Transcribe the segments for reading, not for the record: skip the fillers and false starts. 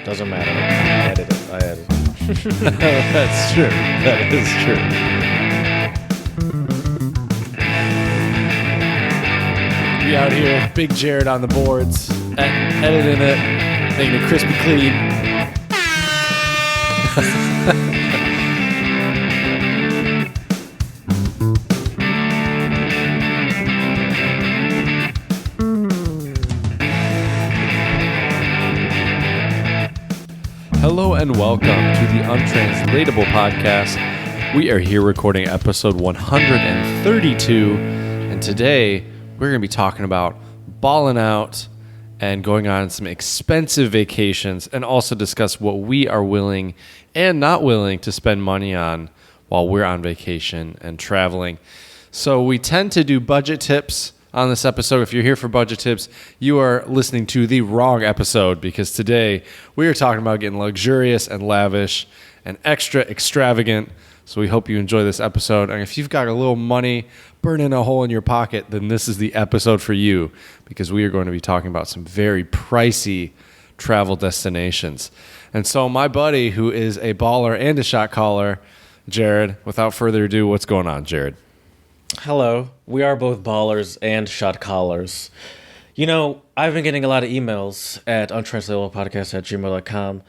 Doesn't matter. I edited it. That's true. That is true. We out here, Big Jared on the boards, editing it, making it crispy clean. Hello and welcome to the Untranslatable Podcast. We are here recording episode 132, and today we're going to be talking about balling out and going on some expensive vacations, and also discuss what we are willing and not willing to spend money on while we're on vacation and traveling. So we tend to do budget tips on this episode. If you're here for budget tips, you are listening to the wrong episode, because today we are talking about getting luxurious and lavish and extra extravagant. So we hope you enjoy this episode. And if you've got a little money burning a hole in your pocket, then this is the episode for you, because we are going to be talking about some very pricey travel destinations. And so my buddy, who is a baller and a shot caller, Jared, without further ado, what's going on, Jared? Hello. We are both ballers and shot callers. You know, I've been getting a lot of emails at untranslatablepodcast@gmail.com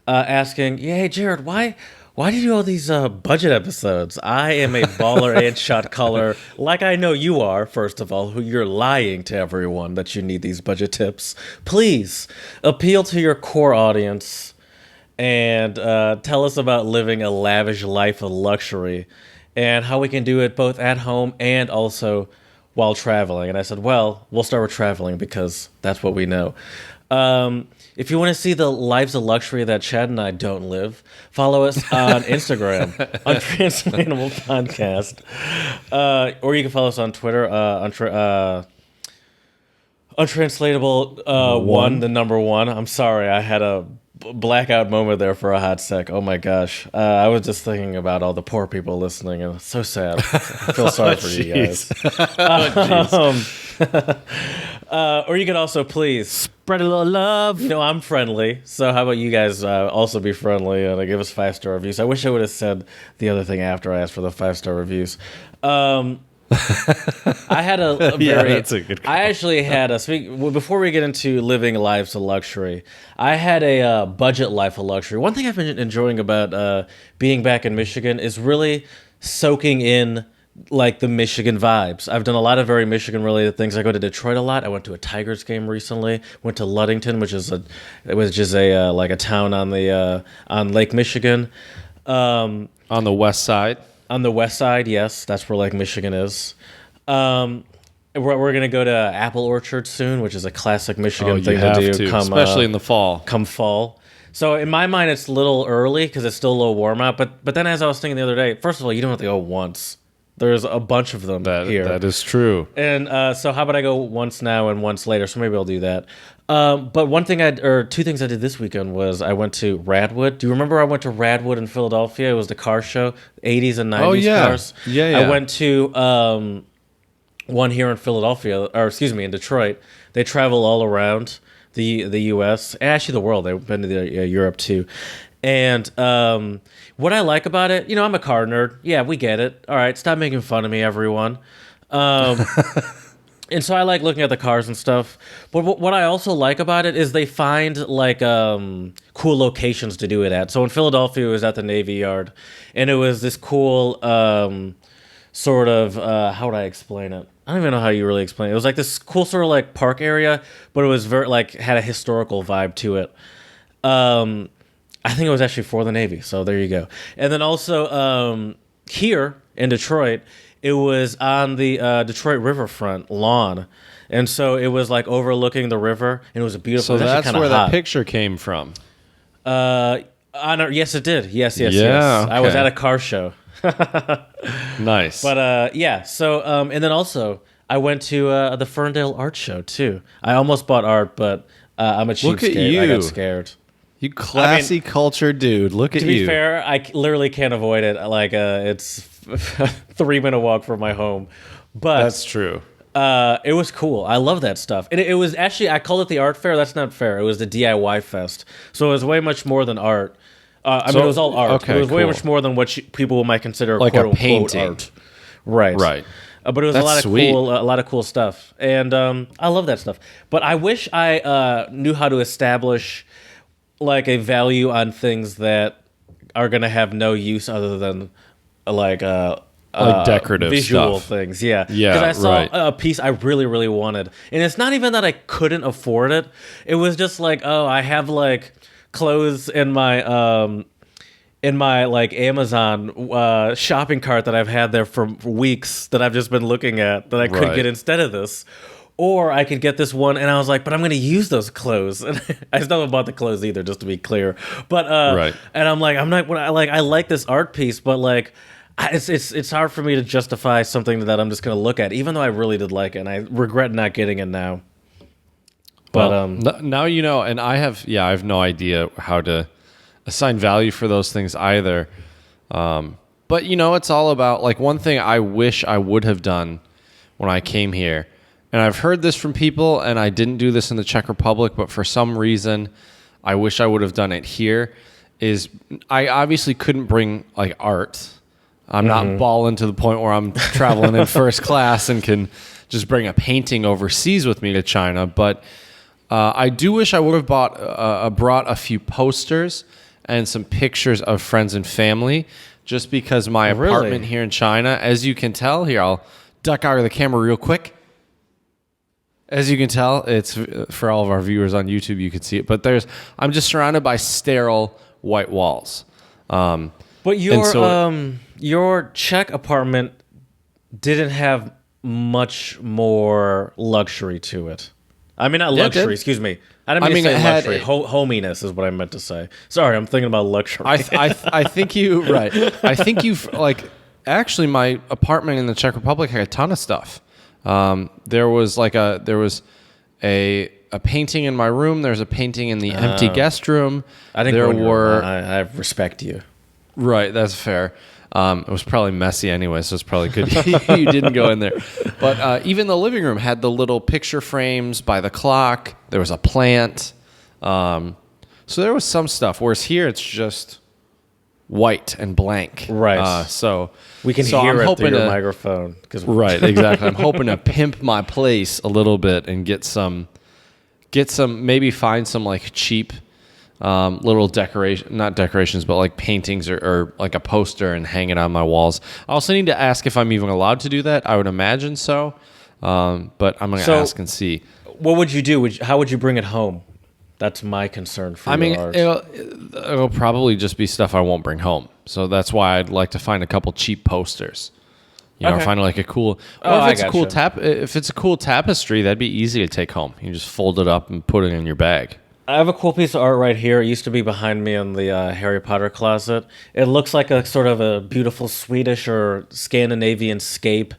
asking, hey, Jared, why do you do all these budget episodes? I am a baller and shot caller, like I know you are, first of all, who you're lying to everyone that you need these budget tips. Please appeal to your core audience and tell us about living a lavish life of luxury and how we can do it both at home and also while traveling. And I said, well, we'll start with traveling because that's what we know. If you want to see the lives of luxury that Chad and I don't live, follow us on Instagram, Untranslatable Podcast. Or you can follow us on Twitter, Untranslatable one, the number one. I'm sorry, I had a blackout moment there for a hot sec. Oh my gosh. I was just thinking about all the poor people listening, and it's so sad. I feel sorry for you guys. Or you could also please spread a little love. You know, I'm friendly, so how about you guys also be friendly and give us 5-star reviews. I wish I would have said the other thing after I asked for the 5-star reviews. I had a very. Yeah, that's a good call. I actually had before we get into living lives of luxury, I had a budget life of luxury. One thing I've been enjoying about being back in Michigan is really soaking in like the Michigan vibes. I've done a lot of very Michigan related things. I go to Detroit a lot. I went to a Tigers game recently. Went to Ludington, which is a town on the on Lake Michigan. On the west side. On the west side, yes, that's where Lake Michigan is. We're going to go to Apple Orchard soon, which is a classic Michigan thing to do. Especially in the fall. Come fall. So in my mind, it's a little early because it's still a little warm out. But then as I was thinking the other day, first of all, you don't have to go once. There's a bunch of them here. That is true. And so how about I go once now and once later? So maybe I'll do that. But two things I did this weekend was I went to Radwood. Do you remember I went to Radwood in Philadelphia? It was the car show, 80s and 90s cars. Yeah. I went to one here in Philadelphia, in Detroit. They travel all around the U.S. and actually the world. They've been to Europe too. And what I like about it, I'm a car nerd. Yeah, we get it. All right, stop making fun of me, everyone. And so I like looking at the cars and stuff. But what I also like about it is they find like cool locations to do it at. So in Philadelphia, it was at the Navy Yard, and it was this cool sort of how would I explain it? I don't even know how you really explain it. It was like this cool sort of like park area, but it was very had a historical vibe to it. I think it was actually for the Navy, so there you go. And then also here in Detroit, it was on the Detroit riverfront lawn, and so it was like overlooking the river, and it was a beautiful. So that's where that picture came from. Yes, it did. Yes. Okay. I was at a car show. Nice. But yeah. So and then also I went to the Ferndale Art Show too. I almost bought art, but I'm a cheapskate. Look at you. I got scared. You classy cultured dude. Look at you. To be fair, I literally can't avoid it. Like it's 3-minute walk from my home. But that's true. It was cool. I love that stuff. It was actually, I called it the art fair. That's not fair. It was the DIY fest. So it was way much more than art. It was all art. Okay, it was way cool. much more than what people might consider Like quote a unquote painting. art. Right. But it was That's a sweet. lot of cool stuff, and I love that stuff. But I wish I knew how to establish like a value on things that are gonna have no use other than like decorative visual stuff. things. Yeah, Yeah, because I saw right. a piece I really really wanted, and it's not even that I couldn't afford it. It was just like, oh, I have like clothes in my like Amazon shopping cart that I've had there for weeks that I've just been looking at that I could Right. get instead of this. Or I could get this one, and I was like, but I'm going to use those clothes. And I still haven't bought the clothes either, just to be clear. But Right. and I'm like, I'm not. I like this art piece, but like, it's hard for me to justify something that I'm just going to look at, even though I really did like it, and I regret not getting it now. But Well, now you know, and I have no idea how to assign value for those things either. But you know, it's all about like one thing I wish I would have done when I came here. And I've heard this from people, and I didn't do this in the Czech Republic, but for some reason, I wish I would have done it here. Is I obviously couldn't bring like art. I'm not balling to the point where I'm traveling in first class and can just bring a painting overseas with me to China. But I do wish I would have brought a few posters and some pictures of friends and family, just because my apartment here in China, as you can tell, here I'll duck out of the camera real quick. As you can tell, it's for all of our viewers on YouTube, you can see it. But I'm just surrounded by sterile white walls. But your Czech apartment didn't have much more luxury to it. I mean, not luxury. Excuse me. I didn't mean to say luxury. Hominess is what I meant to say. Sorry, I'm thinking about luxury. I think you right. I think you've like actually my apartment in the Czech Republic had a ton of stuff. There was a painting in my room. There's a painting in the empty guest room. I think I respect you. Right, that's fair. It was probably messy anyway, so it's probably good you didn't go in there. But even the living room had the little picture frames by the clock. There was a plant. So there was some stuff. Whereas here, it's just white and blank. Right. So we can hear I'm it through your microphone. Right, exactly. I'm hoping to pimp my place a little bit and get some, maybe find some like cheap little not decorations, but like paintings or like a poster and hang it on my walls. I also need to ask if I'm even allowed to do that. I would imagine so, but I'm going to ask and see. What would you do? How would you bring it home? That's my concern for your art. It'll probably just be stuff I won't bring home. So that's why I'd like to find a couple cheap posters. You know, find like a cool. Or if it's a cool tapestry, that'd be easy to take home. You just fold it up and put it in your bag. I have a cool piece of art right here. It used to be behind me in the Harry Potter closet. It looks like a sort of a beautiful Swedish or Scandinavian scape,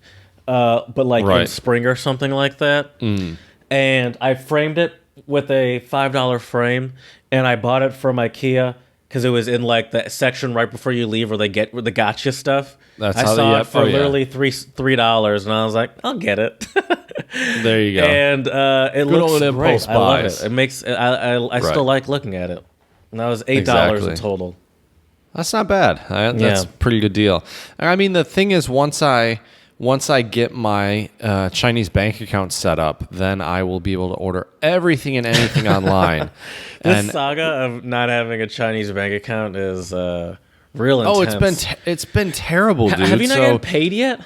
but like in spring or something like that. And I framed it with a $5 frame, and I bought it from IKEA because it was in like the section right before you leave where they get the gotcha stuff. I saw it for literally $3, and I was like, I'll get it. There you go. And it Good looks old impulse great. I love buys. it. It makes I still like looking at it. And that was $8 in total. That's not bad. That's a pretty good deal. I mean, the thing is, once I get my Chinese bank account set up, then I will be able to order everything and anything online. This saga of not having a Chinese bank account is real intense. It's been terrible, dude. Have you not gotten paid yet?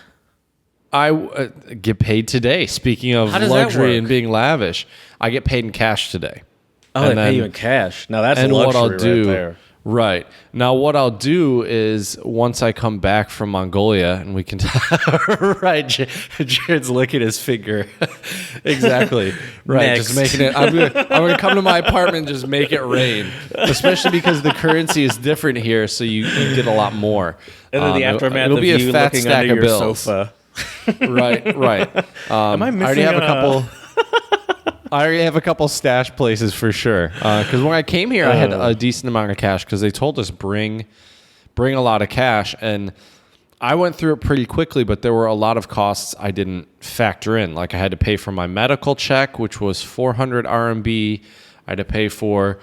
I get paid today. Speaking of luxury and being lavish, I get paid in cash today. Oh, they pay you in cash. Now that's luxury what I'll do, right there. Right. Now what I'll do is once I come back from Mongolia and we can right, Jared's licking his finger. Exactly. Right. Next. Just making it I'm gonna come to my apartment and just make it rain. Especially because the currency is different here, so you get a lot more. And then the aftermath it'll of be a you fat looking stack under of your bills. sofa. Right. Am I missing I already have a couple I already have a couple stash places for sure. Because when I came here, I had a decent amount of cash because they told us bring a lot of cash, and I went through it pretty quickly, but there were a lot of costs I didn't factor in. Like I had to pay for my medical check, which was 400 RMB. I had to pay for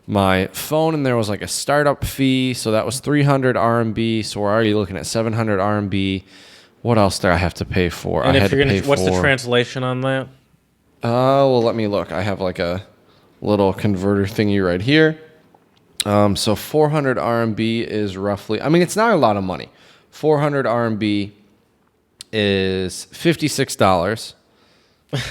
my phone, and there was like a startup fee, so that was 300 RMB. So we're already looking at 700 RMB. What else do I have to pay for? And what's the translation on that? Well, let me look. I have like a little converter thingy right here. So 400 RMB is roughly, I mean, it's not a lot of money. 400 RMB is $56.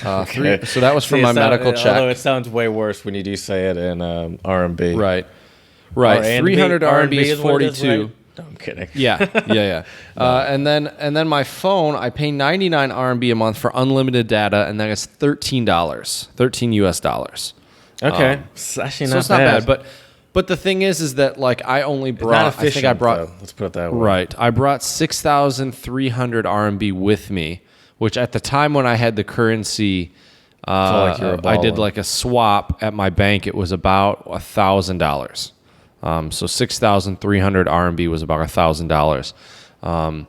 Okay. So that was from my medical check. Although it sounds way worse when you do say it in RMB. Right. 300 RMB is 42. Right? No, I'm kidding. Yeah. And then my phone, I pay 99 RMB a month for unlimited data, and that is $13 US. Okay, it's actually so not it's not bad. bad. But the thing is that like I only brought, not efficient, I think I brought, though. Let's put it that way. Right, I brought 6,300 RMB with me, which at the time when I had the currency, like you were I did balling. like a swap at my bank. It was about $1,000. So 6,300 RMB was about $1,000.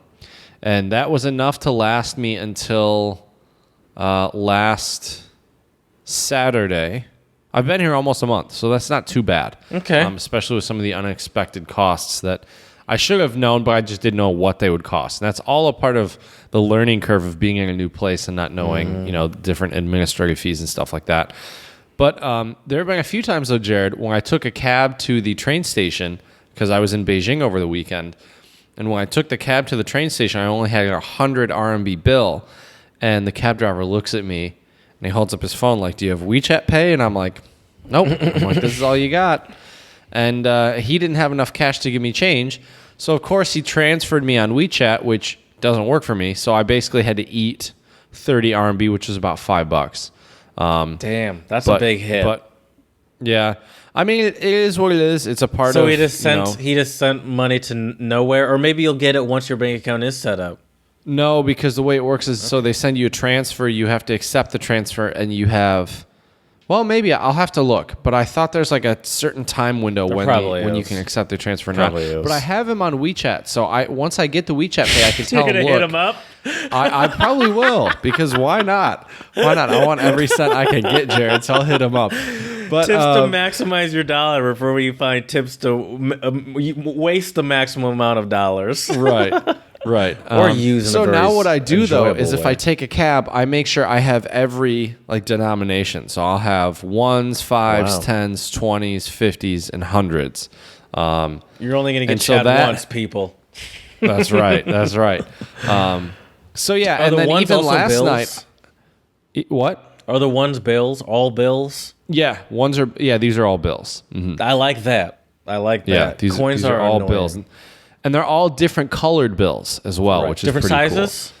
And that was enough to last me until last Saturday. I've been here almost a month, so that's not too bad. Okay. Especially with some of the unexpected costs that I should have known, but I just didn't know what they would cost. And that's all a part of the learning curve of being in a new place and not knowing, different administrative fees and stuff like that. But there have been a few times, though, Jared, when I took a cab to the train station, because I was in Beijing over the weekend, and when I took the cab to the train station, I only had a 100 RMB bill, and the cab driver looks at me, and he holds up his phone like, do you have WeChat Pay? And I'm like, nope. I'm like, this is all you got. And he didn't have enough cash to give me change, so of course he transferred me on WeChat, which doesn't work for me, so I basically had to eat 30 RMB, which is about $5. Damn, that's a big hit. But yeah, I mean, it is what it is. It's a part of. So he just sent money to nowhere, or maybe you'll get it once your bank account is set up. No, because the way it works is so they send you a transfer. You have to accept the transfer, and you have. Well, maybe I'll have to look, but I thought there's like a certain time window when you can accept the transfer now. But I have him on WeChat, so once I get the WeChat Pay, I can tell him. You're gonna hit him up. I probably will, because why not? Why not? I want every cent I can get, Jared, so I'll hit him up. But tips to maximize your dollar before you find tips to waste the maximum amount of dollars. Right. Or use. So now what I do though is if I take a cab, I make sure I have every like denomination. So I'll have ones, fives, tens, 20s, 50s, and hundreds. You're only going to get chat once, people. That's right. So yeah, and then even last bills? night. What? Are the ones bills? All bills? Yeah, these are all bills. Mm-hmm. I like that. Yeah, these are all annoying. bills. And they're all different colored bills as well, which is different pretty sizes.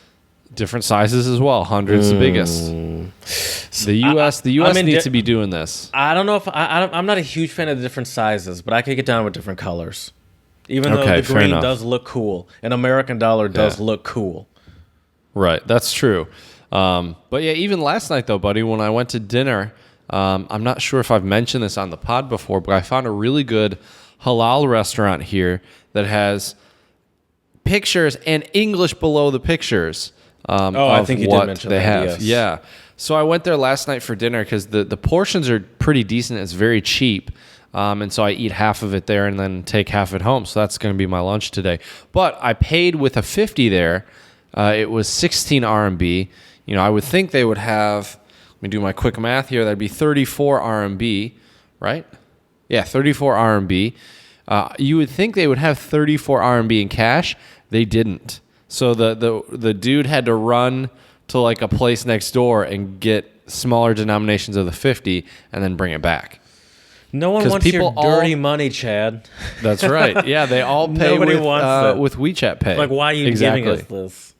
Cool. Different sizes as well. 100's the biggest. The U.S. needs to be doing this. I don't know if I'm not a huge fan of the different sizes, but I could get down with different colors. Even though the green does look cool, an American dollar does look cool. Right, that's true. But yeah, even last night though, buddy, when I went to dinner, I'm not sure if I've mentioned this on the pod before, but I found a really good halal restaurant here that has pictures and English below the pictures. I think you did mention they that, have. yes. Yeah. So I went there last night for dinner because the portions are pretty decent. It's very cheap. And so I eat half of it there and then take half at home. So that's going to be my lunch today. But I paid with a 50 there. It was 16 RMB. I would think they would have, let me do my quick math here. That'd be 34 RMB, right? Yeah, 34 RMB. You would think they would have 34 RMB in cash. They didn't. So the dude had to run to like a place next door and get smaller denominations of the 50 and then bring it back. No one wants your dirty money, Chad. That's right. Yeah, they all pay with WeChat Pay. Like, why are you giving us this?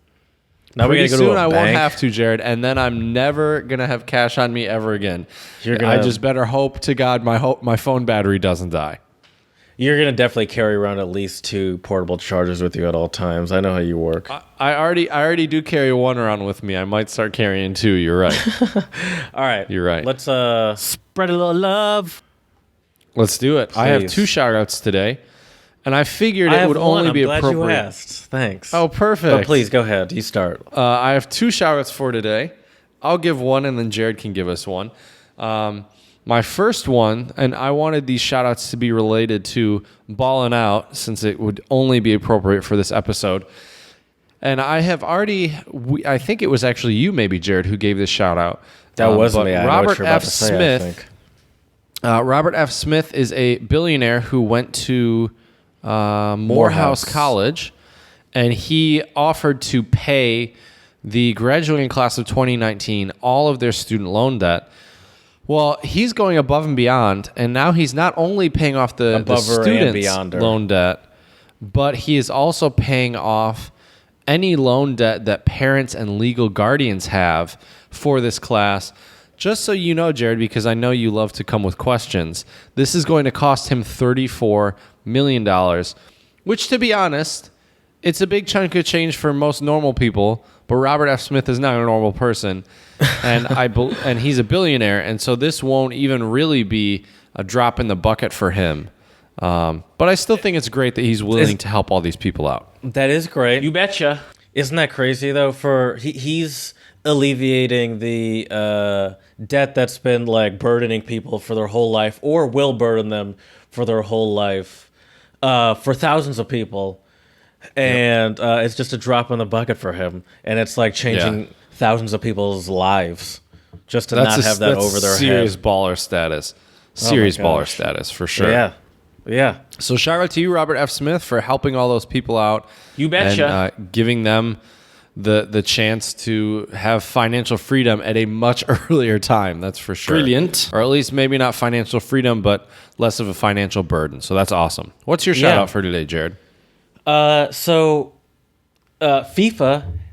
Now we gotta go to a bank. I won't have to, Jared, and then I'm never gonna have cash on me ever again. I just better hope to God my phone battery doesn't die. You're going to definitely carry around at least 2 portable chargers with you at all times. I know how you work. I already do carry one around with me. I might start carrying 2. You're right. All right. You're right. Let's spread a little love. Let's do it. Please. I have 2 shout-outs today. And I figured I it have would one. only be I'm glad appropriate. you asked. Thanks. Oh, perfect. But please go ahead. You start. I have 2 shout-outs for today. I'll give one, and then Jared can give us one. My first one, and I wanted these shout-outs to be related to Ballin' Out, since it would only be appropriate for this episode. And I have already, I think it was actually you, maybe, Jared, who gave this shout-out. That wasn't me. I know what Robert you're about F. to say, Smith. I think. Robert F. Smith is a billionaire who went to Morehouse College, and he offered to pay the graduating class of 2019 all of their student loan debt. Well, he's going above and beyond, and now he's not only paying off the students' loan debt, but he is also paying off any loan debt that parents and legal guardians have for this class. Just so you know, Jared, because I know you love to come with questions, this is going to cost him $34 million, which, to be honest, it's a big chunk of change for most normal people, but Robert F. Smith is not a normal person, and and he's a billionaire, and so this won't even really be a drop in the bucket for him. But I still think it's great that he's willing to help all these people out. That is great. You betcha. Isn't that crazy, though? He's alleviating the debt that's been like burdening people for their whole life, or will burden them for their whole life, for thousands of people. And it's just a drop in the bucket for him, and it's like changing thousands of people's lives just to not have that over their serious head. Baller status. Serious baller status for sure. Yeah. So shout out to you, Robert F. Smith, for helping all those people out. You betcha. And giving them the chance to have financial freedom at a much earlier time. That's for sure. Brilliant. Or at least maybe not financial freedom, but less of a financial burden. So that's awesome. What's your shout out for today, Jared? FIFA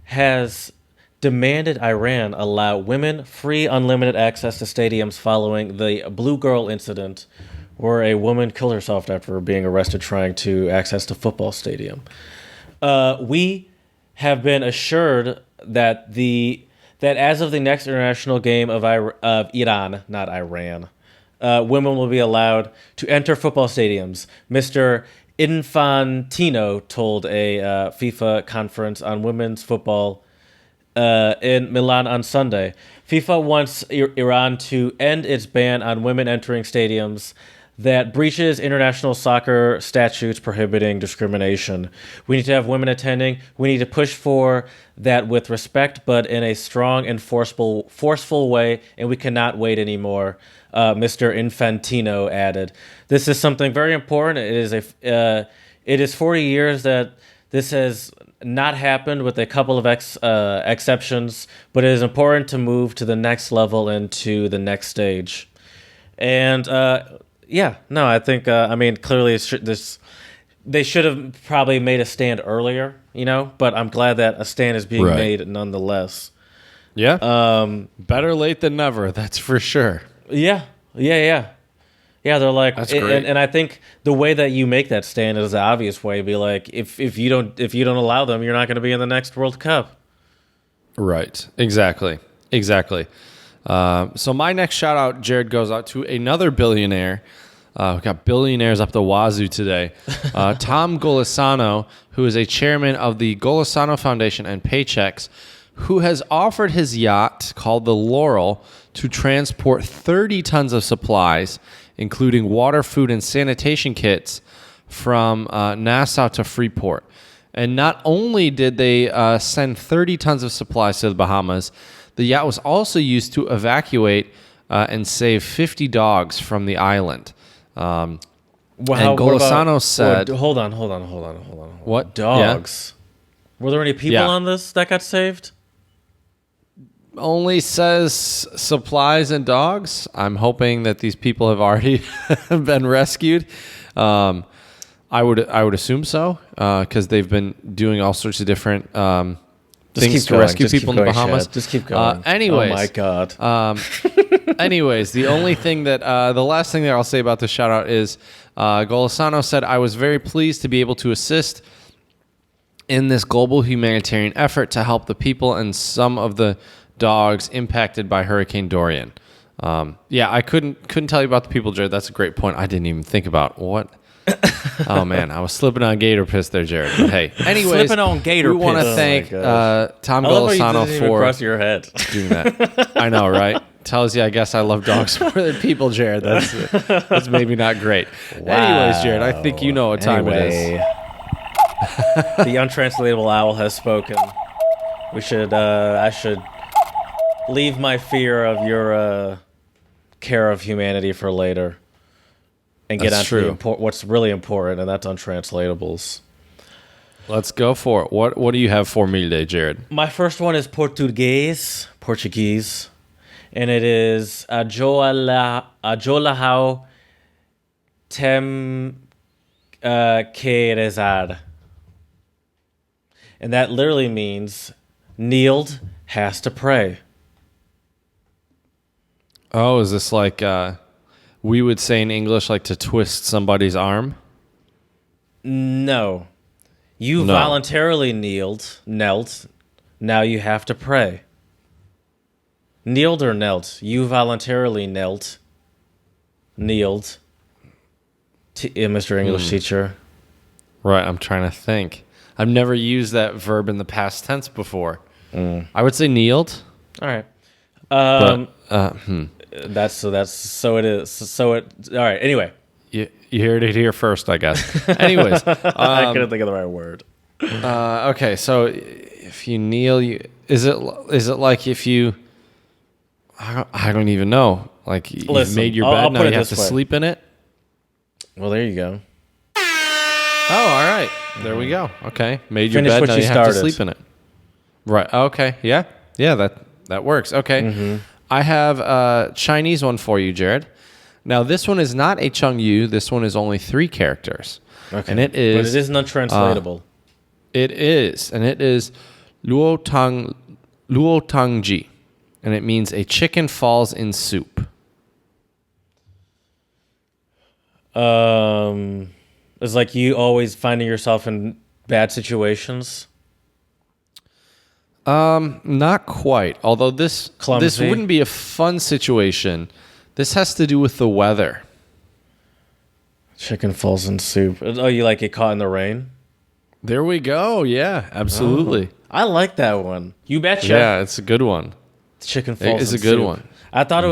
has demanded Iran allow women free unlimited access to stadiums following the Blue Girl incident, where a woman killed herself after being arrested trying to access the football stadium. We have been assured that as of the next international game of Iran, not Iran, women will be allowed to enter football stadiums. Mr. Infantino told a FIFA conference on women's football in Milan on Sunday. FIFA wants Iran to end its ban on women entering stadiums that breaches international soccer statutes prohibiting discrimination. We need to have women attending. We need to push for that with respect, but in a strong and forceful way, and we cannot wait anymore, Mr. Infantino added. This is something very important. It is 40 years that this has not happened, with a couple of exceptions, but it is important to move to the next level and to the next stage. And I think clearly they should have probably made a stand earlier, but I'm glad that a stand is being made nonetheless. Yeah. Better late than never, that's for sure. Yeah. They're like, that's great. And I think the way that you make that stand is the obvious way. Be like, if you don't allow them, you're not going to be in the next World Cup. Right. Exactly. So my next shout out, Jared, goes out to another billionaire. We've got billionaires up the wazoo today. Tom Golisano, who is a chairman of the Golisano Foundation and Paychecks, who has offered his yacht called the Laurel to transport 30 tons of supplies, including water, food, and sanitation kits, from Nassau to Freeport. And not only did they send 30 tons of supplies to the Bahamas, the yacht was also used to evacuate and save 50 dogs from the island. And Golisano said... Hold on. What? Dogs? Yeah. Were there any people on this that got saved? Only says supplies and dogs. I'm hoping that these people have already been rescued. I would assume so, because they've been doing all sorts of different things to rescue people in the Bahamas. Just keep going. Anyways, oh my god. Anyways, the last thing that I'll say about this shout out is Golisano said, "I was very pleased to be able to assist in this global humanitarian effort to help the people and some of the dogs impacted by Hurricane Dorian." I couldn't tell you about the people, Jared. That's a great point. I didn't even think about what Oh man, I was slipping on gator piss there, Jared. But hey, anyways, Slipping on gator we want to piss. thank Oh my Tom I love how you Golisano didn't even for cross your head. doing that. I know, right? Tells you, I guess I love dogs more than people, Jared. That's maybe not great. Anyways, Jared, I think you know what time it is. The untranslatable owl has spoken. I should leave my fear of your care of humanity for later, and get That's on to true. what's really important, and that's untranslatables. Let's go for it. What do you have for me today, Jared? My first one is Portuguese, and it is Ajolahau tem que rezar. And that literally means kneeled has to pray. Oh, is this like we would say in English, like to twist somebody's arm? No. You No. voluntarily knelt. Now you have to pray. Kneeled or knelt? You voluntarily kneeled. Mr. English teacher. Right, I'm trying to think. I've never used that verb in the past tense before. I would say kneeled. All right. But That's it is. So it. All right. Anyway, you heard it here first, I guess. Anyways, I couldn't think of the right word. okay. So if you kneel, is it like if you? I don't even know. Like you've Listen, made your I'll bed, now put you it have to this way. sleep in it. Well, there you go. Oh, all right. There we go. Okay, made your Finish bed, what now you you have to started. sleep in it. Right. Okay. Yeah. That works. Okay. I have a Chinese one for you, Jared. Now this one is not a Chengyu. This one is only 3 characters. Okay. And it is. But it is untranslatable. It is, and it is luo ji, and it means a chicken falls in soup. It's like you always finding yourself in bad situations. Not quite. Although this Clumsy. wouldn't be a fun situation. This has to do with the weather. Chicken falls in soup. Oh, you like get caught in the rain? There we go. Yeah, absolutely. I like that one. You betcha. Yeah, it's a good one. Chicken falls It's in a good soup. one. I thought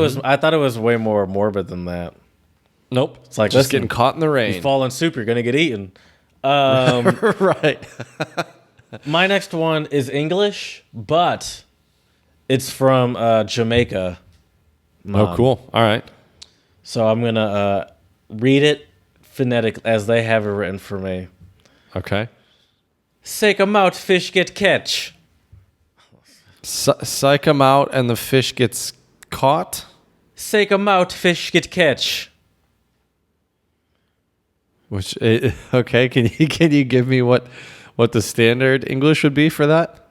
it was way more morbid than that. Nope. It's like, just listen, getting caught in the You rain. fall in soup, you're gonna get eaten. Right. My next one is English, but it's from Jamaica. Oh, cool. All right. So I'm gonna read it phonetic as they have it written for me. Okay. Sake 'em out, fish get catch. Psych him out and the fish gets caught. Sake 'em out, fish get catch. Which okay? Can you give me what the standard English would be for that?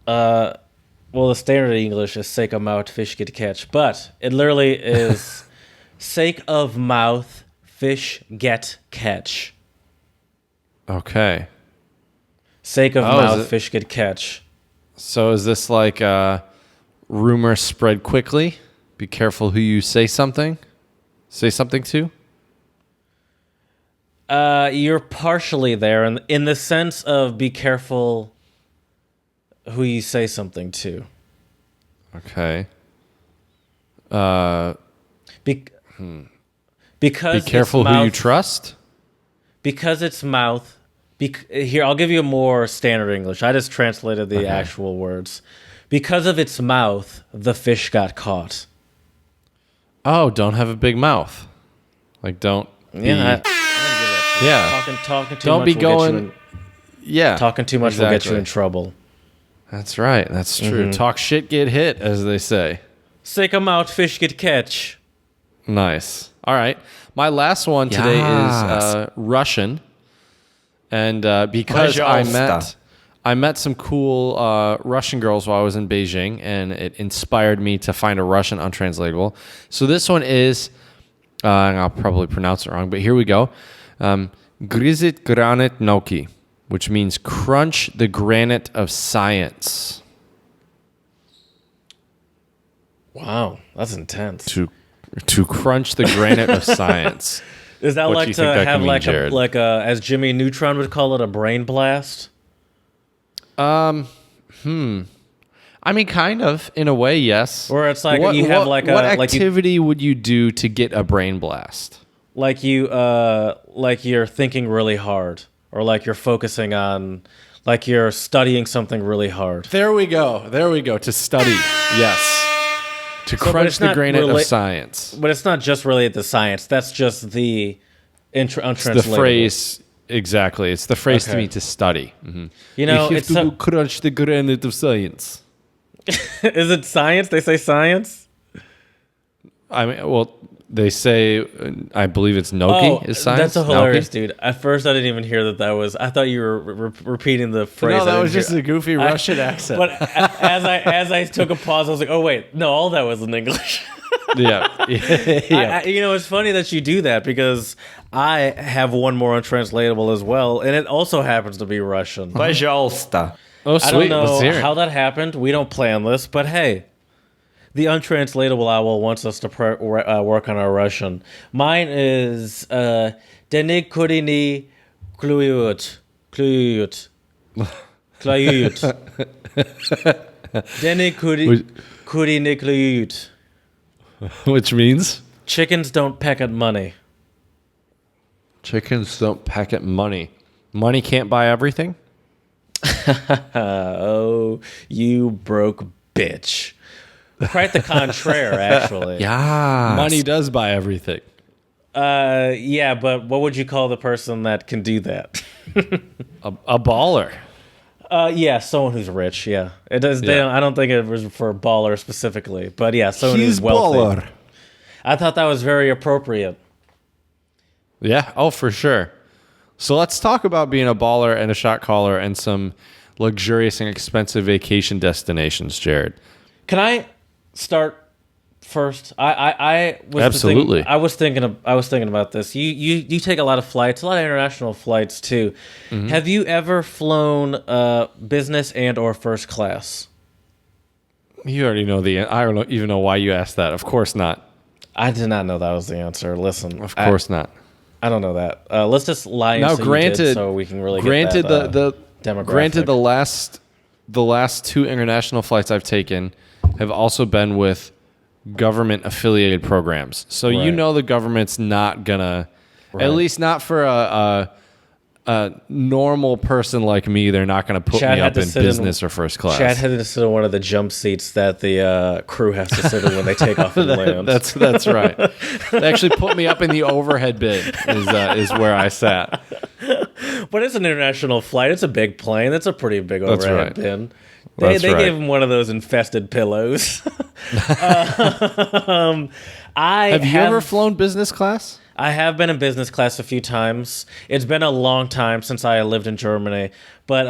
Well, the standard English is sake of mouth, fish get catch. But it literally is sake of mouth, fish get catch. Okay. Sake of Oh, is mouth, it- fish get catch. So is this like rumors spread quickly? Be careful who you say something to. You're partially there in the sense of be careful who you say something to. Okay. Because Be it's careful who you mouth- trust. Because it's mouth. Here, I'll give you a more standard English. I just translated the actual words. Because of its mouth, the fish got caught. Oh, don't have a big mouth. Like don't. Be, Yeah, I'm gonna give that to you. Yeah. Talking too Don't much be will going. Get you Yeah. talking too much will get you exactly. in trouble. That's right. That's true. Talk shit, get hit, as they say. Sick 'em out, fish get catch. Nice. All right. My last one today is Russian, and because I met some cool Russian girls while I was in Beijing, and it inspired me to find a Russian untranslatable. So this one is, and I'll probably pronounce it wrong, but here we go. Grizit granit noki, which means crunch the granite of science. Wow, that's intense. To crunch the granite of science. Is that What do like you to think that have could mean, Jared? like a, as Jimmy Neutron would call it, a brain blast? I mean, kind of in a way, yes. Or it's like you have like what a activity would you do to get a brain blast? like you're thinking really hard, or like you're focusing on, like you're studying something really hard. There we go. To study, yes. To but crunch it's the not granite of science. But it's not just related to science. That's just the untranslatable. The phrase, exactly. It's the phrase to Okay. me to study. Mm-hmm. You know, We have it's to crunch the granite of science. Is it science? They say science. I mean, well, they say, I believe it's Noki is science. That's so hilarious, Gnocchi? dude. At first, I didn't even hear that was. I thought you were repeating the phrase. No, that I was didn't just hear. a goofy Russian accent. But as I took a pause, I was like, oh wait, no, all that was in English. Yeah. You know, it's funny that you do that because I have one more untranslatable as well, and it also happens to be Russian. Пожалуйста. Oh, I don't sweet. Let's know hear it. how that happened. We don't plan this, but hey, the untranslatable owl wants us to work on our Russian. Mine is Denik Kurini Kluyut. Denik Kurini Kluyut. Which means? Chickens don't peck at money. Chickens don't peck at money. Money can't buy everything? Oh, you broke bitch. Quite the contraire, actually. Yeah. Money does buy everything. Yeah, but what would you call the person that can do that? A baller. Yeah, someone who's rich. Yeah, it does. They Yeah. don't, I don't think it was for a baller specifically, but yeah, someone who's wealthy. I thought that was very appropriate. Yeah. Oh, for sure. So let's talk about being a baller and a shot caller and some luxurious and expensive vacation destinations, Jared. Can I start first? I was Absolutely. I was thinking about this. You take a lot of flights, a lot of international flights too. Mm-hmm. Have you ever flown business and or first class? You already know I don't even know why you asked that. Of course not. I did not know that was the answer. Listen, Of course not. I don't know that. Let's just lie and Now, say you granted, did so we can really granted get that, demographic. granted the last two international flights I've taken have also been with government affiliated programs. So you Right. know the government's not gonna, at least not for a normal person like me, they're not gonna put Chad me had up to in sit in- business or first class. Chad had to sit in one of the jump seats that the crew has to sit in when they take off and land. That's right. They actually put me up in the overhead bin is where I sat. But it's an international flight. It's a big plane. That's a pretty big That's overhead right. bin. That's They right. gave him one of those infested pillows. Have you ever flown business class? I have been in business class a few times. It's been a long time since I lived in Germany, but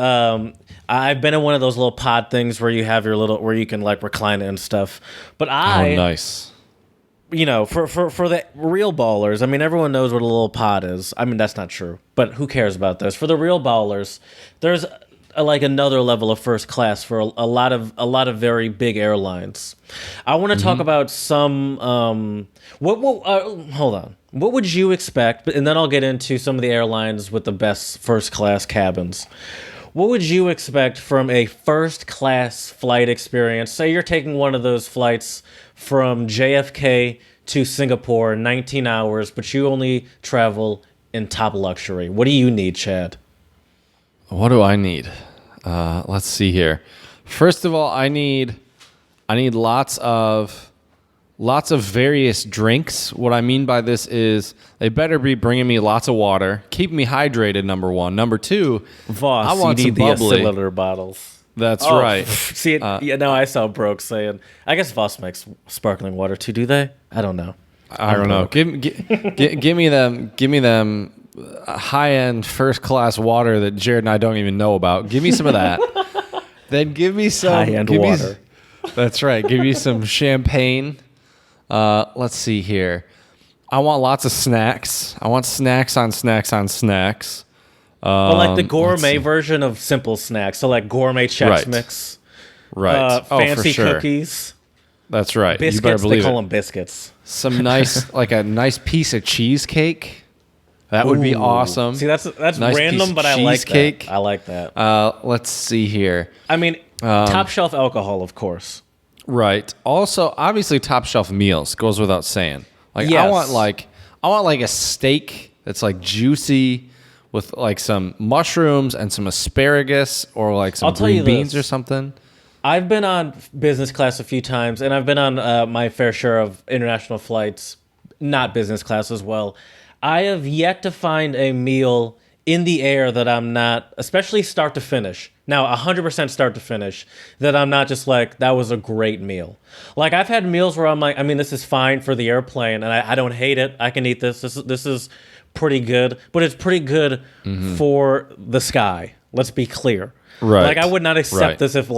I've been in one of those little pod things where you have your little, where you can like recline it and stuff. But Oh, nice. you know, for the real ballers, I mean, everyone knows what a little pod is. I mean, that's not true, but who cares about this? For the real ballers, there's like another level of first class for a lot of very big airlines. I want to talk about some. Hold on. What would you expect? And then I'll get into some of the airlines with the best first class cabins. What would you expect from a first class flight experience? Say you're taking one of those flights from JFK to Singapore, 19 hours, but you only travel in top luxury. What do you need, Chad? What do I need? Let's see here. First of all, I need lots of various drinks. What I mean by this is they better be bringing me lots of water, keep me hydrated. Number one. Number two, Voss, I want you some need the bubbly. cylinder bottles. That's Oh, right. See, yeah, now I sound broke saying. I guess Voss makes sparkling water too. Do they? I don't know. I don't know. Give me them high end first class water that Jared and I don't even know about. Give me some of that. Then give me some High-end water. That's right. Give me some champagne. Let's see here. I want lots of snacks. I want snacks on snacks on snacks. But like the let's gourmet see. version of simple snacks. So like gourmet Chex Right. Mix, Right. fancy for sure. cookies, That's right. You better biscuits. They believe call it. them biscuits. Some nice, like a nice piece of cheesecake. That would be Ooh. awesome. See, that's Nice random, piece of but I like cheesecake. that. I like that. Let's see here. I mean, top shelf alcohol, of course. Right. Also, obviously, top shelf meals goes without saying. Like Yes. I want like a steak that's like juicy with like some mushrooms and some asparagus or like some I'll tell you green beans this. or something. I've been on business class a few times, and I've been on my fair share of international flights, not business class as well. I have yet to find a meal in the air that I'm not, especially start to finish. Now, 100% start to finish, that I'm not just like, that was a great meal. Like, I've had meals where I'm like, I mean, this is fine for the airplane, and I don't hate it. I can eat this. This is pretty good, but it's pretty good for the sky. Let's be clear. Right. Like, I would not accept Right. this if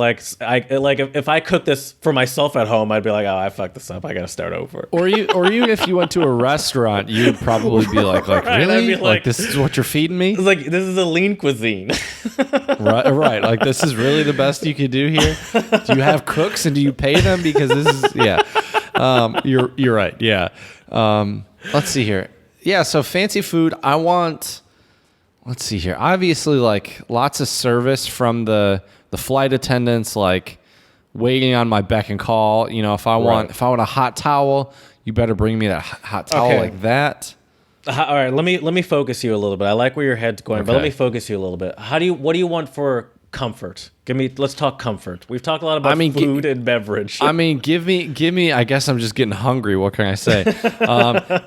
if I cook this for myself at home, I'd be like, oh, I fucked this up. I got to start over. Or you if you went to a restaurant, you'd probably be like Right, I'd really? be Like, like- this is what you're feeding me? It's like, this is a lean cuisine. Right. Like, this is really the best you could do here? Do you have cooks and do you pay them? Because this is, yeah. You're right. Yeah. Let's see here. Yeah. So fancy food. Let's see here. Obviously, like lots of service from the flight attendants, like waiting on my beck and call. You know, if I want a hot towel, you better bring me that hot towel Okay. like that. All right, let me focus you a little bit. I like where your head's going, but let Okay. me focus you a little bit. What do you want for comfort? Let's talk comfort. We've talked a lot about food and beverage. I mean, give me. I guess I'm just getting hungry. What can I say?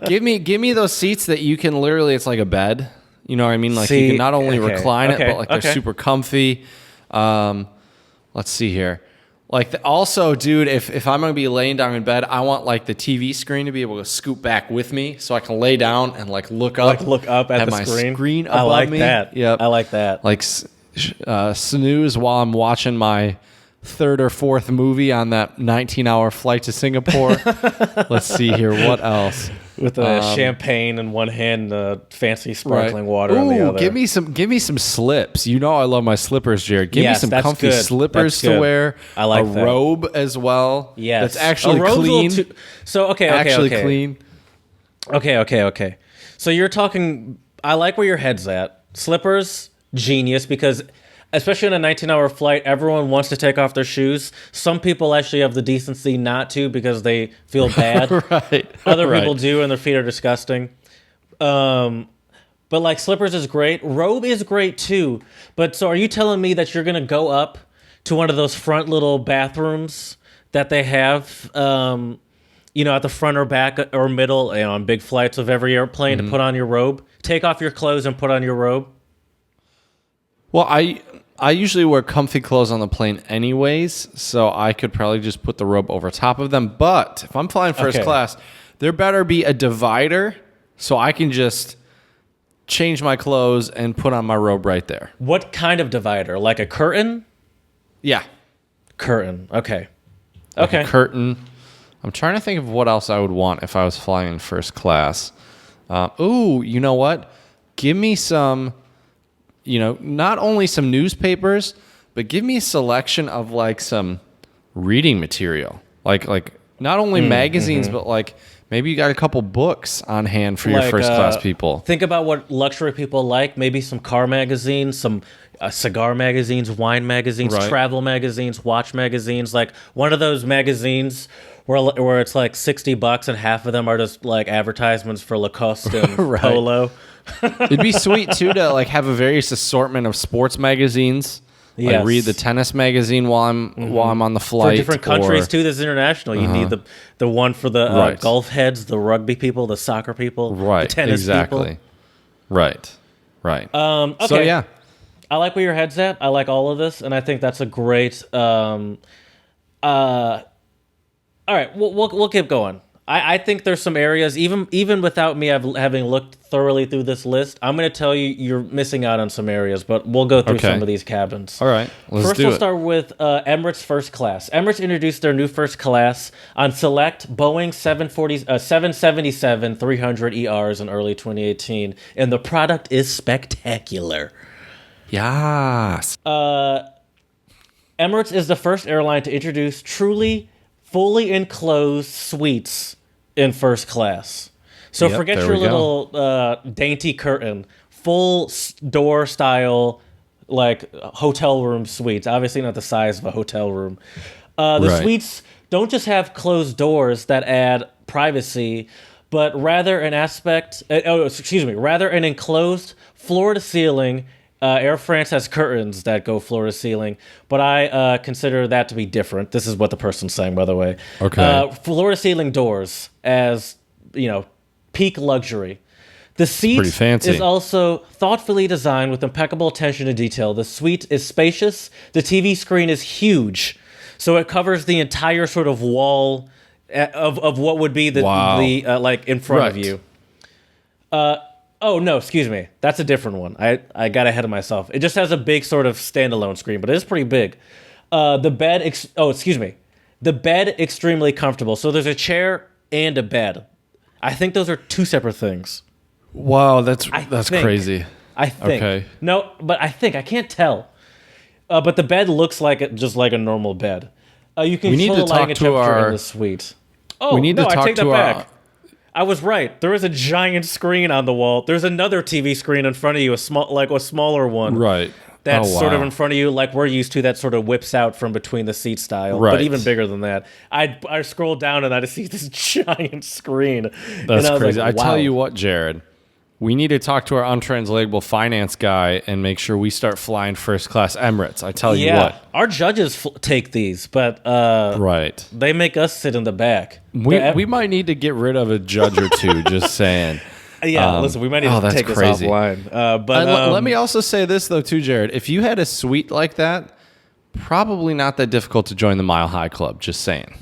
Give me those seats that you can literally. It's like a bed. You know what I mean? Like you See, can not only okay, recline okay, it, but like they're okay. super comfy. Let's see here. Like also, dude, if I'm gonna be laying down in bed, I want like the TV screen to be able to scoot back with me, so I can lay down and like look up, look up at have the my screen. above I like me. that. Yep. I like that. Like snooze while I'm watching my third or fourth movie on that 19-hour flight to Singapore. Let's see here. What else? With a champagne in one hand, fancy sparkling water in the Ooh, other. give me some slips. You know I love my slippers, Jared. Give me Yes, some that's comfy good. slippers That's to good. wear. I like a that. robe as well. Yes. That's actually A robe's a little clean. So okay. Actually clean. Okay. So you're talking. I like where your head's at. Slippers, genius, because especially on a 19-hour flight, everyone wants to take off their shoes. Some people actually have the decency not to because they feel bad. Right. Other Right. people do, and their feet are disgusting. But like slippers is great. Robe is great too. But so are you telling me that you're gonna go up to one of those front little bathrooms that they have, at the front or back or middle, on big flights of every airplane to put on your robe? Take off your clothes and put on your robe? Well, I usually wear comfy clothes on the plane anyways, so I could probably just put the robe over top of them. But if I'm flying first Okay. class, there better be a divider so I can just change my clothes and put on my robe right there. What kind of divider? Like a curtain? Yeah. Curtain. Okay. Like a Okay. curtain. I'm trying to think of what else I would want if I was flying in first class. You know what? Give me some, not only some newspapers, but give me a selection of like some reading material. Like not only magazines, but like maybe you got a couple books on hand for your Like, first class people. Think about what luxury people like. Maybe some car magazines, some cigar magazines, wine magazines, Right. travel magazines, watch magazines. Like one of those magazines where it's like $60 and half of them are just like advertisements for Lacoste and Right. Polo. It'd be sweet too to like have a various assortment of sports magazines. Like Yes. read the tennis magazine while I'm on the For flight. different countries or- too. This is international. You need the one for the Right. golf heads, the rugby people, the soccer people, Right. the tennis exactly. people. Right. Okay. So yeah. I like where your head's at. I like all of this, and I think that's a great. All right, we'll keep going. I think there's some areas, even without me having looked thoroughly through this list, I'm going to tell you you're missing out on some areas, but we'll go through Okay. some of these cabins. All right. Let's First, do we'll it. start with Emirates First Class. Emirates introduced their new First Class on select Boeing 777-300 ERs in early 2018, and the product is spectacular. Yes. Emirates is the first airline to introduce truly fully enclosed suites in first class. So Yep, forget there your we go. little dainty curtain, full door style, like hotel room suites. Obviously, not the size of a hotel room. The Right. suites don't just have closed doors that add privacy, but rather rather an enclosed floor to ceiling. Air France has curtains that go floor to ceiling, but I consider that to be different. This is what the person's saying, by the way. Okay. Floor to ceiling doors as, peak luxury. The pretty seat fancy. is also thoughtfully designed with impeccable attention to detail. The suite is spacious. The TV screen is huge, so it covers the entire sort of wall of what would be the Wow. like in front of Right. you. Oh no, excuse me. That's a different one. I got ahead of myself. It just has a big sort of standalone screen, but it is pretty big. The bed. Excuse me. The bed extremely comfortable. So there's a chair and a bed. I think those are two separate things. Wow, that's think. crazy. I think. Okay. No, but I can't tell. But the bed looks like just like a normal bed. You can We need control to the lighting talk and to temperature our- in the suite. Oh, we need no, to I talk take that to our- back. I was right. There is a giant screen on the wall. There's another TV screen in front of you, a smaller one. Right. That's Oh, sort of wow. in front of you, like we're used to. That sort of whips out from between the seat style, Right. but even bigger than that. I scrolled down and I just see this giant screen. That's and I was crazy. Like, I tell wow. you what, Jared, we need to talk to our untranslatable finance guy and make sure we start flying first class Emirates. I tell you Yeah, what. our judges take these, but Right. they make us sit in the back. We might need to get rid of a judge or two, just saying. Yeah, listen, we might need to that's take crazy. this offline. But And let me also say this, though, too, Jared. If you had a suite like that, probably not that difficult to join the Mile High Club, just saying.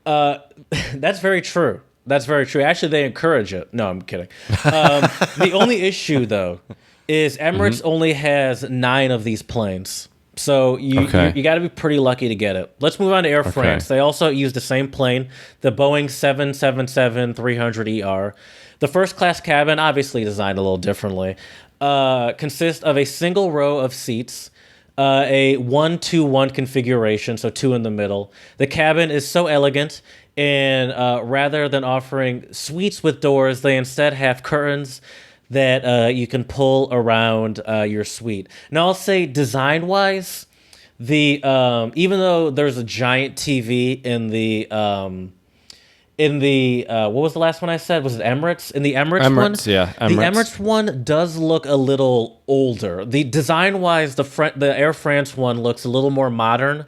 that's very true. That's very true. Actually, they encourage it. No, I'm kidding. The only issue, though, is Emirates only has 9 of these planes. So you got to be pretty lucky to get it. Let's move on to Air France. They also use the same plane, the Boeing 777-300ER. The first class cabin, obviously designed a little differently, consists of a single row of seats, a 1-2-1 configuration, so 2 in the middle. The cabin is so elegant, and rather than offering suites with doors, they instead have curtains that you can pull around your suite. Now, I'll say design-wise, the even though there's a giant TV in the what was the last one I said? Was it Emirates? In the Emirates one? Yeah, The Emirates. Emirates one does look a little older. The design-wise, the Air France one looks a little more modern,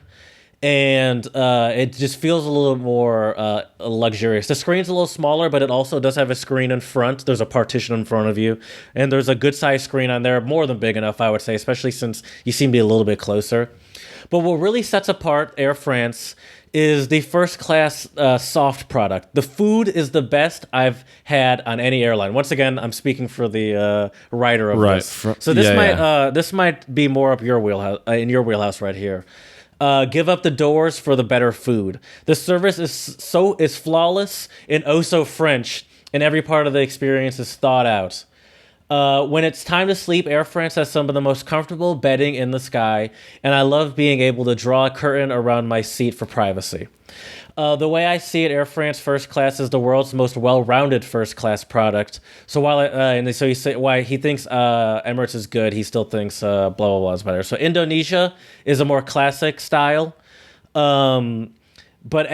and it just feels a little more luxurious. The screen's a little smaller, but it also does have a screen in front. There's a partition in front of you, and there's a good-sized screen on there, more than big enough, I would say, especially since you seem to be a little bit closer. But what really sets apart Air France is the first class soft product. The food is the best I've had on any airline. Once again, I'm speaking for the writer of Right. this. So this Yeah. this might be more up your wheelhouse, in your wheelhouse right here. Give up the doors for the better food. The service is flawless and oh so French, and every part of the experience is thought out. When it's time to sleep, Air France has some of the most comfortable bedding in the sky, and I love being able to draw a curtain around my seat for privacy. The way I see it, Air France First Class is the world's most well-rounded first class product. So so you say why he thinks Emirates is good, he still thinks blah blah blah is better. So Indonesia is a more classic style. But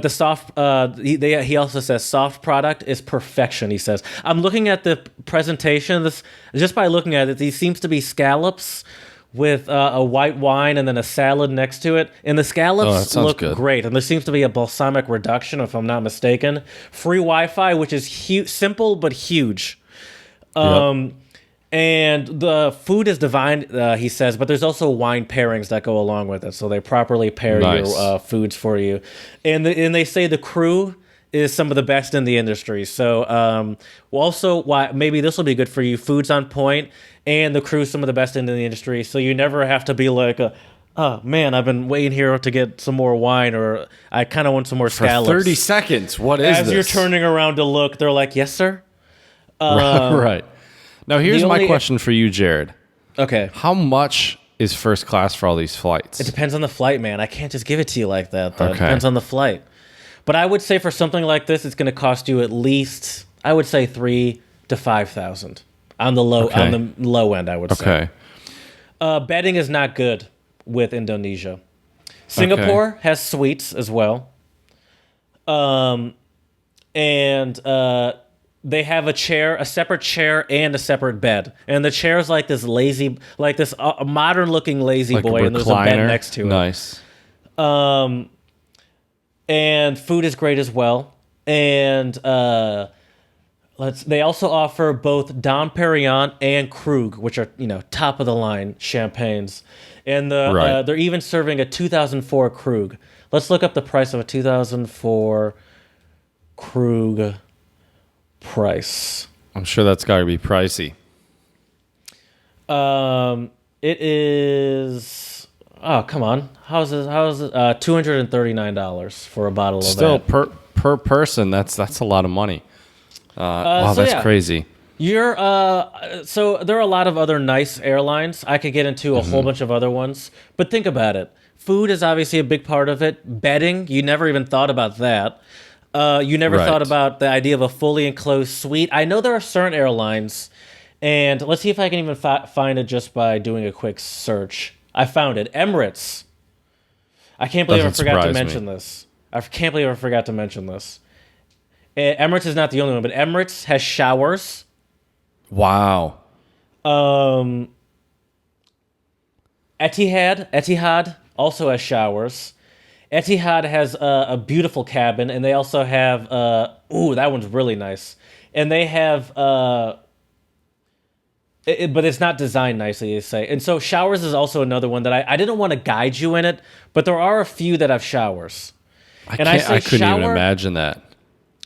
the soft he also says soft product is perfection. He says I'm looking at the presentation. This just by looking at it, these seems to be scallops with a white wine and then a salad next to it. And the that scallops sounds look good. great. And there seems to be a balsamic reduction, if I'm not mistaken. Free Wi-Fi, which is simple but huge. And the food is divine, he says, but there's also wine pairings that go along with it. So they properly pair Nice. your foods for you. And they say the crew is some of the best in the industry. So also, why maybe this will be good for you. Food's on point, and the crew's some of the best in the industry. So you never have to be like, oh, man, I've been waiting here to get some more wine, or I kind of want some more For scallops. 30 seconds. What is As this? you're turning around to look, they're like, yes, sir? right. Now, here's the my only- question for you, Jared. Okay. How much is first class for all these flights? It depends on the flight, man. I can't just give it to you like that, though. It Okay. depends on the flight. But I would say for something like this, it's going to cost you at least, I would say 3 to 5,000 on the low end. I would say. Okay. Bedding is not good with Indonesia. Singapore has suites as well. And they have a separate chair and a separate bed. And the chair is like this modern looking lazy boy, and there's a bed next to it. Nice. And food is great as well. And they also offer both Dom Perignon and Krug, which are top of the line champagnes. And they're even serving a 2004 Krug. Let's look up the price of a 2004 Krug price. I'm sure that's got to be pricey. It is. Oh, come on. How's it? $239 for a bottle of that. Still per person. That's a lot of money. Wow, that's crazy. So there are a lot of other nice airlines. I could get into a whole bunch of other ones, but think about it. Food is obviously a big part of it. Bedding, you never even thought about that. You never thought about the idea of a fully enclosed suite. I know there are certain airlines, and let's see if I can even find it just by doing a quick search. I found it. Emirates. I can't believe I forgot to mention this. Emirates is not the only one, but Emirates has showers. Wow. Etihad also has showers. Etihad has a beautiful cabin, and they also have that one's really nice. And they have but it's not designed nicely, you say. And so showers is also another one that I didn't want to guide you in it, but there are a few that have showers. I couldn't even imagine that.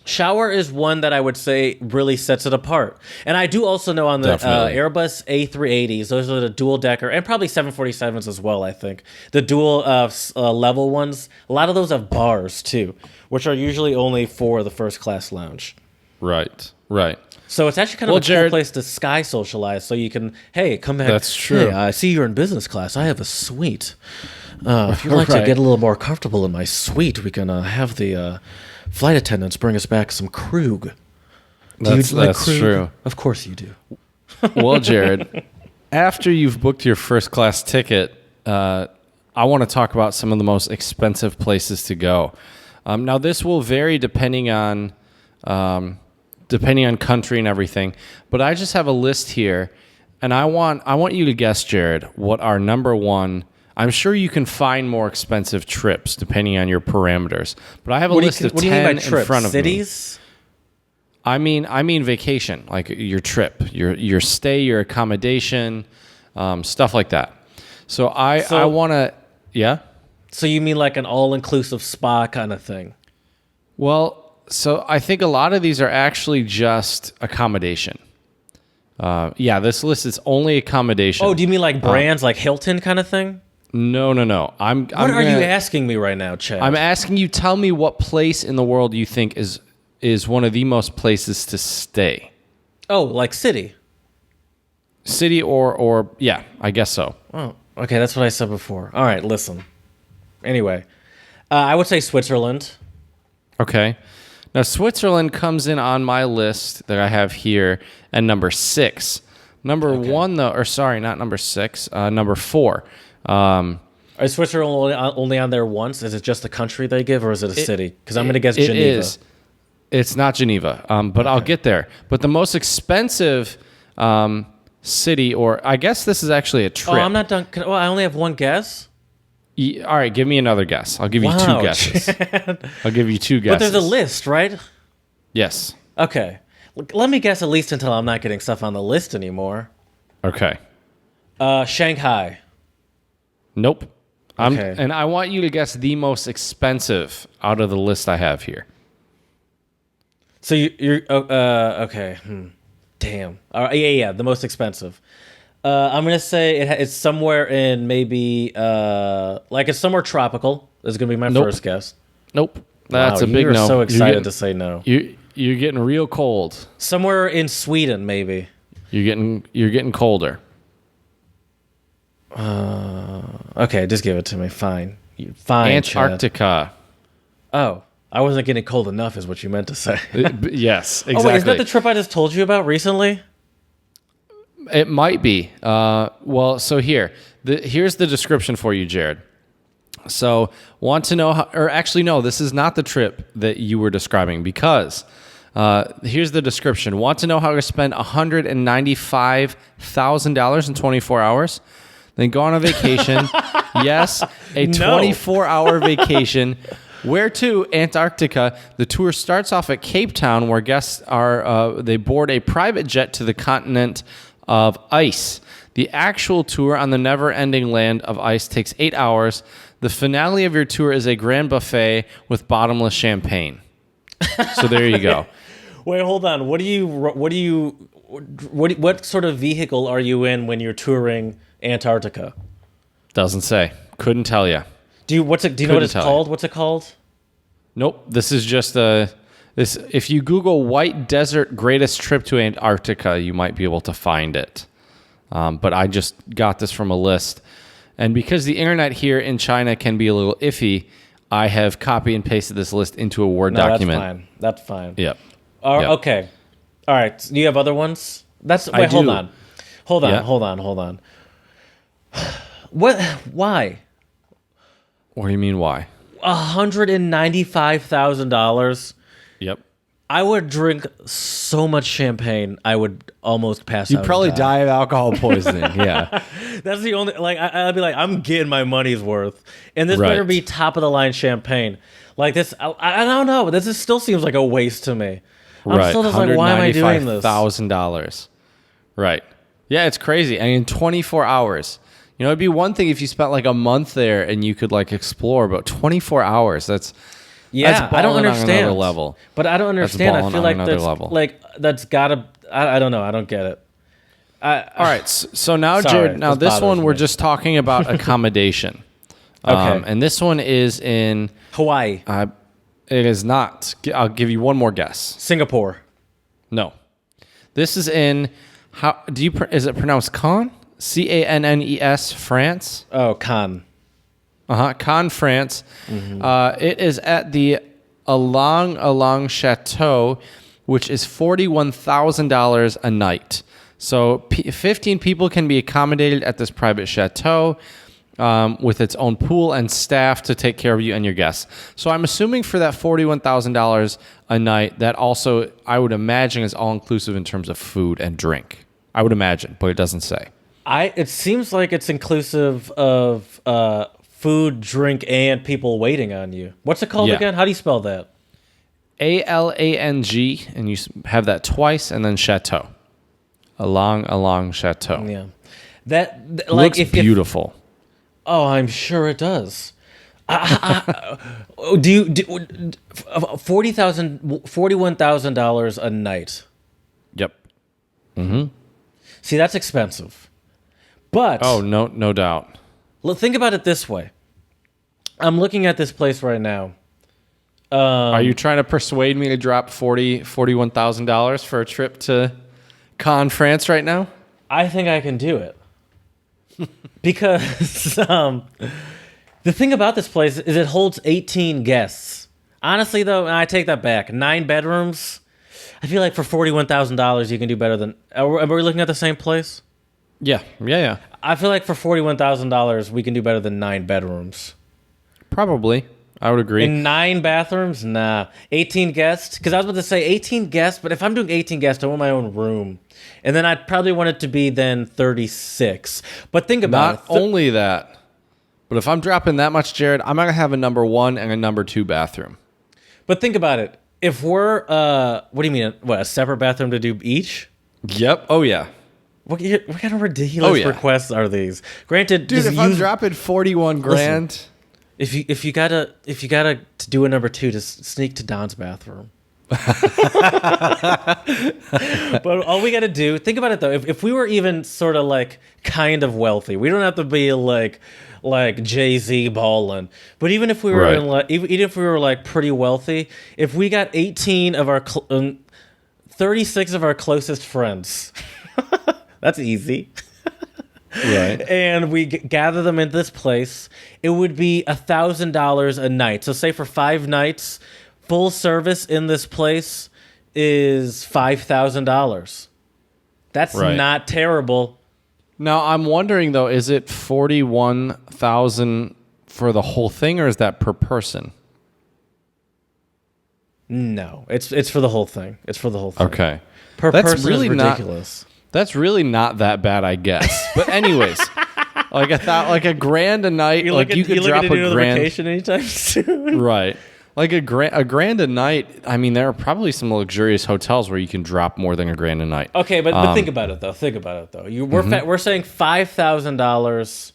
Shower is one that I would say really sets it apart. And I do also know on the Airbus A380s, those are the dual decker, and probably 747s as well, I think. The dual level ones, a lot of those have bars too, which are usually only for the first class lounge. Right. So it's actually kind of a cool place to sky socialize. So you can, hey, come back. That's true. Hey, I see you're in business class. I have a suite. If you'd like to get a little more comfortable in my suite, we can have the flight attendants bring us back some Krug. That's true. Of course you do. Well, Jared, after you've booked your first class ticket, I want to talk about some of the most expensive places to go. Now, this will vary depending on country and everything, but I just have a list here, and I want you to guess, Jared, what our number one. I'm sure you can find more expensive trips depending on your parameters, but I have a list of 10 in front of me. Cities? I mean vacation, like your trip, your stay, your accommodation, stuff like that. So I want to, yeah. So you mean like an all-inclusive spa kind of thing? Well, so I think a lot of these are actually just accommodation. This list is only accommodation. Oh, do you mean like brands like Hilton kind of thing? No. What are you asking me right now, Chad? I'm asking you, tell me what place in the world you think is one of the most places to stay. Oh, like city. City or yeah, I guess so. Oh, okay, that's what I said before. All right, listen. Anyway, I would say Switzerland. Okay. Now, Switzerland comes in on my list that I have here at number 6. Number 1, though, or sorry, not number 6, number 4. Is Switzerland only on there once? Is it just the country they give, or is it a city? Because I'm going to guess Geneva. It is. It's not Geneva, but I'll get there. But the most expensive city, or I guess this is actually a trip. Oh, I'm not done. I only have one guess? All right, give me another guess. I'll give you 2 guesses. I'll give you 2 guesses. But there's a list, right? Yes. Okay. Let me guess at least until I'm not getting stuff on the list anymore. Okay. Shanghai. Nope. Okay. And I want you to guess the most expensive out of the list I have here. So you're okay. Damn. All right, yeah, the most expensive. I'm gonna say it's somewhere in maybe it's somewhere tropical. Is gonna be my first guess. Nope. That's a big no. You're so excited to say no. You're getting real cold. Somewhere in Sweden, maybe. You're getting colder. Okay, just give it to me. Fine. Fine. Antarctica. Chad. Oh. I wasn't getting cold enough, is what you meant to say. Yes, exactly. Oh, wait, isn't that the trip I just told you about recently? It might be. Well, so here's the description for you, Jared. So, want to know how, or actually, no, this is not the trip that you were describing because here's the description. Want to know how to spend $195,000 in 24 hours? Then go on a vacation. Yes, a 24-hour vacation. Where to? Antarctica. The tour starts off at Cape Town, where guests they board a private jet to the continent of ice. The actual tour on the never-ending land of ice takes 8 hours. The finale of your tour is a grand buffet with bottomless champagne. So there you go. Wait, hold on. What sort of vehicle are you in when you're touring Antarctica? Doesn't say. Couldn't tell you. Do you know what it's called? What's it called? Nope. This is just this. If you Google "White Desert Greatest Trip to Antarctica," you might be able to find it. But I just got this from a list. And because the internet here in China can be a little iffy, I have copy and pasted this list into a Word document. That's fine. Yep. Yep. Okay. All right. Do you have other ones? Hold on. What? Why? What do you mean, why? $195,000. Yep. I would drink so much champagne, I would almost pass out. You'd probably die of alcohol poisoning. Yeah. That's the only, I'd be like, I'm getting my money's worth. And this better be top of the line champagne. Like this, I don't know. This still seems like a waste to me. I'm still just like, why am I doing this? $195,000. Right. Yeah, it's crazy. And in 24 hours. You know, it'd be one thing if you spent like a month there and you could like explore, but 24 hours, that's I don't understand. On another level. But I don't understand. I feel that's gotta. I don't know. I don't get it. All right. So now, Jared. Now this one we're just talking about accommodation. Okay. And this one is in Hawaii. It is not. I'll give you one more guess. Singapore. No. This is in. Is it pronounced Cannes? Cannes, France. Oh, Cannes. Cannes, France. Mm-hmm. It is at the Along Chateau, which is $41,000 a night. So 15 people can be accommodated at this private chateau with its own pool and staff to take care of you and your guests. So I'm assuming for that $41,000 a night, that also, I would imagine, is all-inclusive in terms of food and drink. I would imagine, but it doesn't say. It seems like it's inclusive of food, drink, and people waiting on you. What's it called again? How do you spell that? Alang, and you have that twice, and then chateau. Along chateau. Yeah, that looks beautiful. I'm sure it does. $41,000 a night? Yep. Mm-hmm. See, that's expensive. But no doubt. Think about it this way. I'm looking at this place right now. Are you trying to persuade me to drop $41,000 for a trip to Cannes, France right now? I think I can do it. Because the thing about this place is it holds 18 guests. Honestly, though, I take that back. 9 bedrooms. I feel like for $41,000 you can do better than... Are we looking at the same place? Yeah. I feel like for $41,000 we can do better than 9 bedrooms. Probably. I would agree. In 9 bathrooms? Nah. 18 guests? Because I was about to say 18 guests, but if I'm doing 18 guests, I want my own room. And then I'd probably want it to be then 36. But think about it. Not only that, but if I'm dropping that much, Jared, I'm going to have a number 1 and a number 2 bathroom. But think about it. If we're, what do you mean? What, a separate bathroom to do each? Yep. Oh, yeah. What kind of ridiculous requests are these? Granted, dude, if I'm dropping 41 grand... If you gotta to do a number 2, just sneak to Don's bathroom. But all we gotta do, think about it though. If we were even sort of like kind of wealthy, we don't have to be like Jay-Z Ballin. But even if we were even if we were like pretty wealthy, if we got 18 of our 36 of our closest friends, that's easy. Right. And we gather them in this place, it would be $1,000 a night. So say for 5 nights, full service in this place is $5,000. That's Right. not terrible. Now, I'm wondering, though, is it 41,000 for the whole thing, or is that per person? No, it's for the whole thing. It's for the whole thing. Okay. Per That's person really is ridiculous. That's really not that bad, I guess. But anyways, like I thought, like $1,000 a night, you could drop $1,000 $1,000. vacation anytime soon. Right. Like $1,000 a night. I mean, there are probably some luxurious hotels where you can drop more than $1,000 a night. Okay, but think about it though. We're saying $5,000,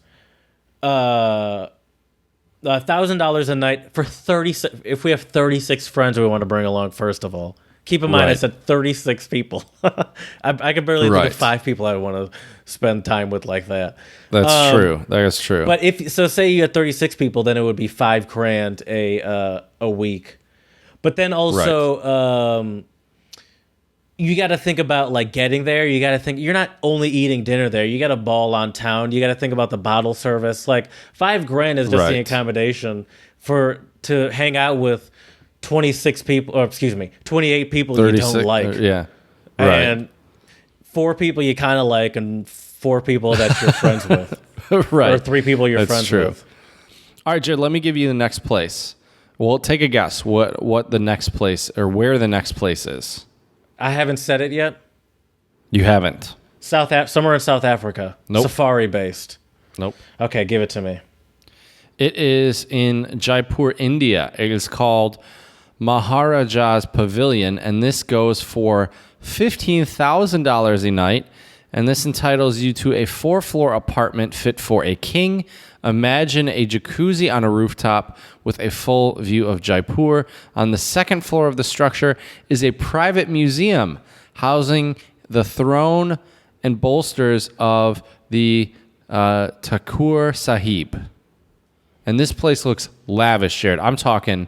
$1,000 a night for 36. If we have 36 friends we want to bring along, first of all, keep in mind I Right. said 36 people. I can barely think Right. of 5 people I want to spend time with like that. That's true. That is true. But say you had 36 people, then it would be $5,000 a week. But then also, you got to think about like getting there. You got to think you're not only eating dinner there. You got to ball on town. You got to think about the bottle service. Like $5,000 is just the Right. accommodation to hang out with 26 people, or excuse me, 28 people you 36, don't like. yeah. Right. And 4 people you kind of like, and 4 people that you're friends with. Right. Or 3 people you're That's friends true. with. All right, Jared, let me give you the next place. Well, take a guess what the next place, or where the next place is. I haven't said it yet. You haven't. Somewhere in South Africa. Nope. Safari based. Nope. Okay, give it to me. It is in Jaipur, India. It is called Maharaja's Pavilion, and this goes for $15,000 a night. And this entitles you to a 4-floor apartment fit for a king. Imagine a jacuzzi on a rooftop with a full view of Jaipur. On the second floor of the structure is a private museum housing the throne and bolsters of the Thakur Sahib. And this place looks lavish, Jared. I'm talking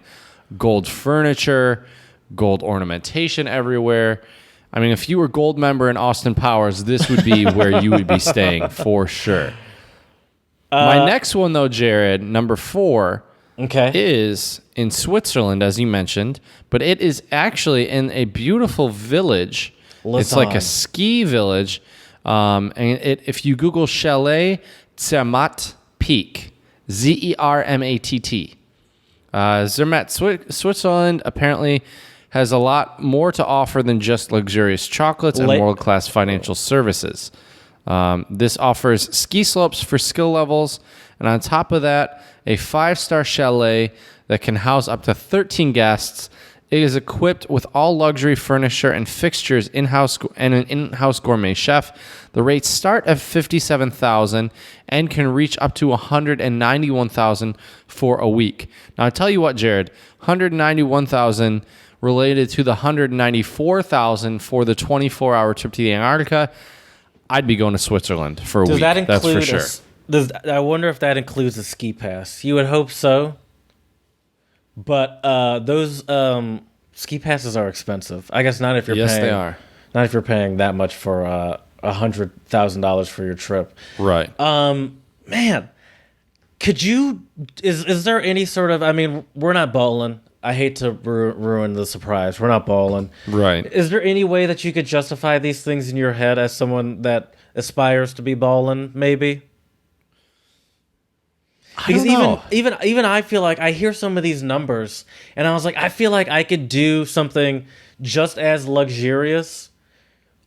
gold furniture, gold ornamentation everywhere. I mean, if you were gold member in Austin Powers, this would be where you would be staying for sure. My next one, though, Jared, number 4, Okay. is in Switzerland, as you mentioned, but it is actually in a beautiful village. It's like a Lausanne. ski village. If you Google Chalet Zermatt Peak, Zermatt. Zermatt, Switzerland apparently has a lot more to offer than just luxurious chocolates and world-class financial services. This offers ski slopes for skill levels, and on top of that, a 5-star chalet that can house up to 13 guests. It is equipped with all luxury furniture and fixtures, and an in-house gourmet chef. The rates start at $57,000 and can reach up to $191,000 for a week. Now, I tell you what, Jared, $191,000 related to the $194,000 for the 24-hour trip to the Antarctica. I'd be going to Switzerland for a week. That's for sure. I wonder if that includes a ski pass. You would hope so. But those ski passes are expensive. I guess not if you're Yes, paying. they are. Not if you're paying that much for $100,000 for your trip. Right. Man, could you? Is there any sort of? I mean, we're not Ballin. I hate to ruin the surprise. We're not Ballin. Right. Is there any way that you could justify these things in your head as someone that aspires to be Ballin? Maybe. Because even I feel like I hear some of these numbers, and I was like, I feel like I could do something just as luxurious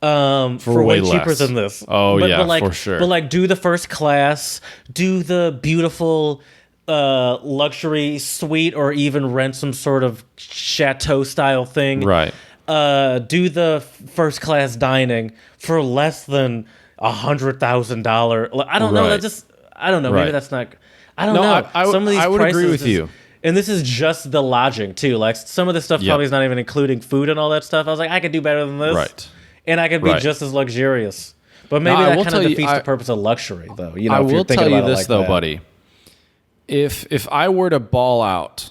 for way cheaper less. than this. Oh, yeah, like, for sure. But like, do the first class, do the beautiful luxury suite, or even rent some sort of chateau style thing. Right. Do the first class dining for less than $100,000. I don't know. Right. That just I don't know. Right. Maybe that's not. I don't No, know. Some of these I would prices agree with you. And this is just the lodging too. Like some of this stuff Yep. probably is not even including food and all that stuff. I was like, I could do better than this. Right. And I could be Right. just as luxurious. But maybe Now, I that will kind of tell you, defeats the purpose of luxury, though. You know, I if you're will thinking tell you about it this, like though, that. buddy. If I were to ball out,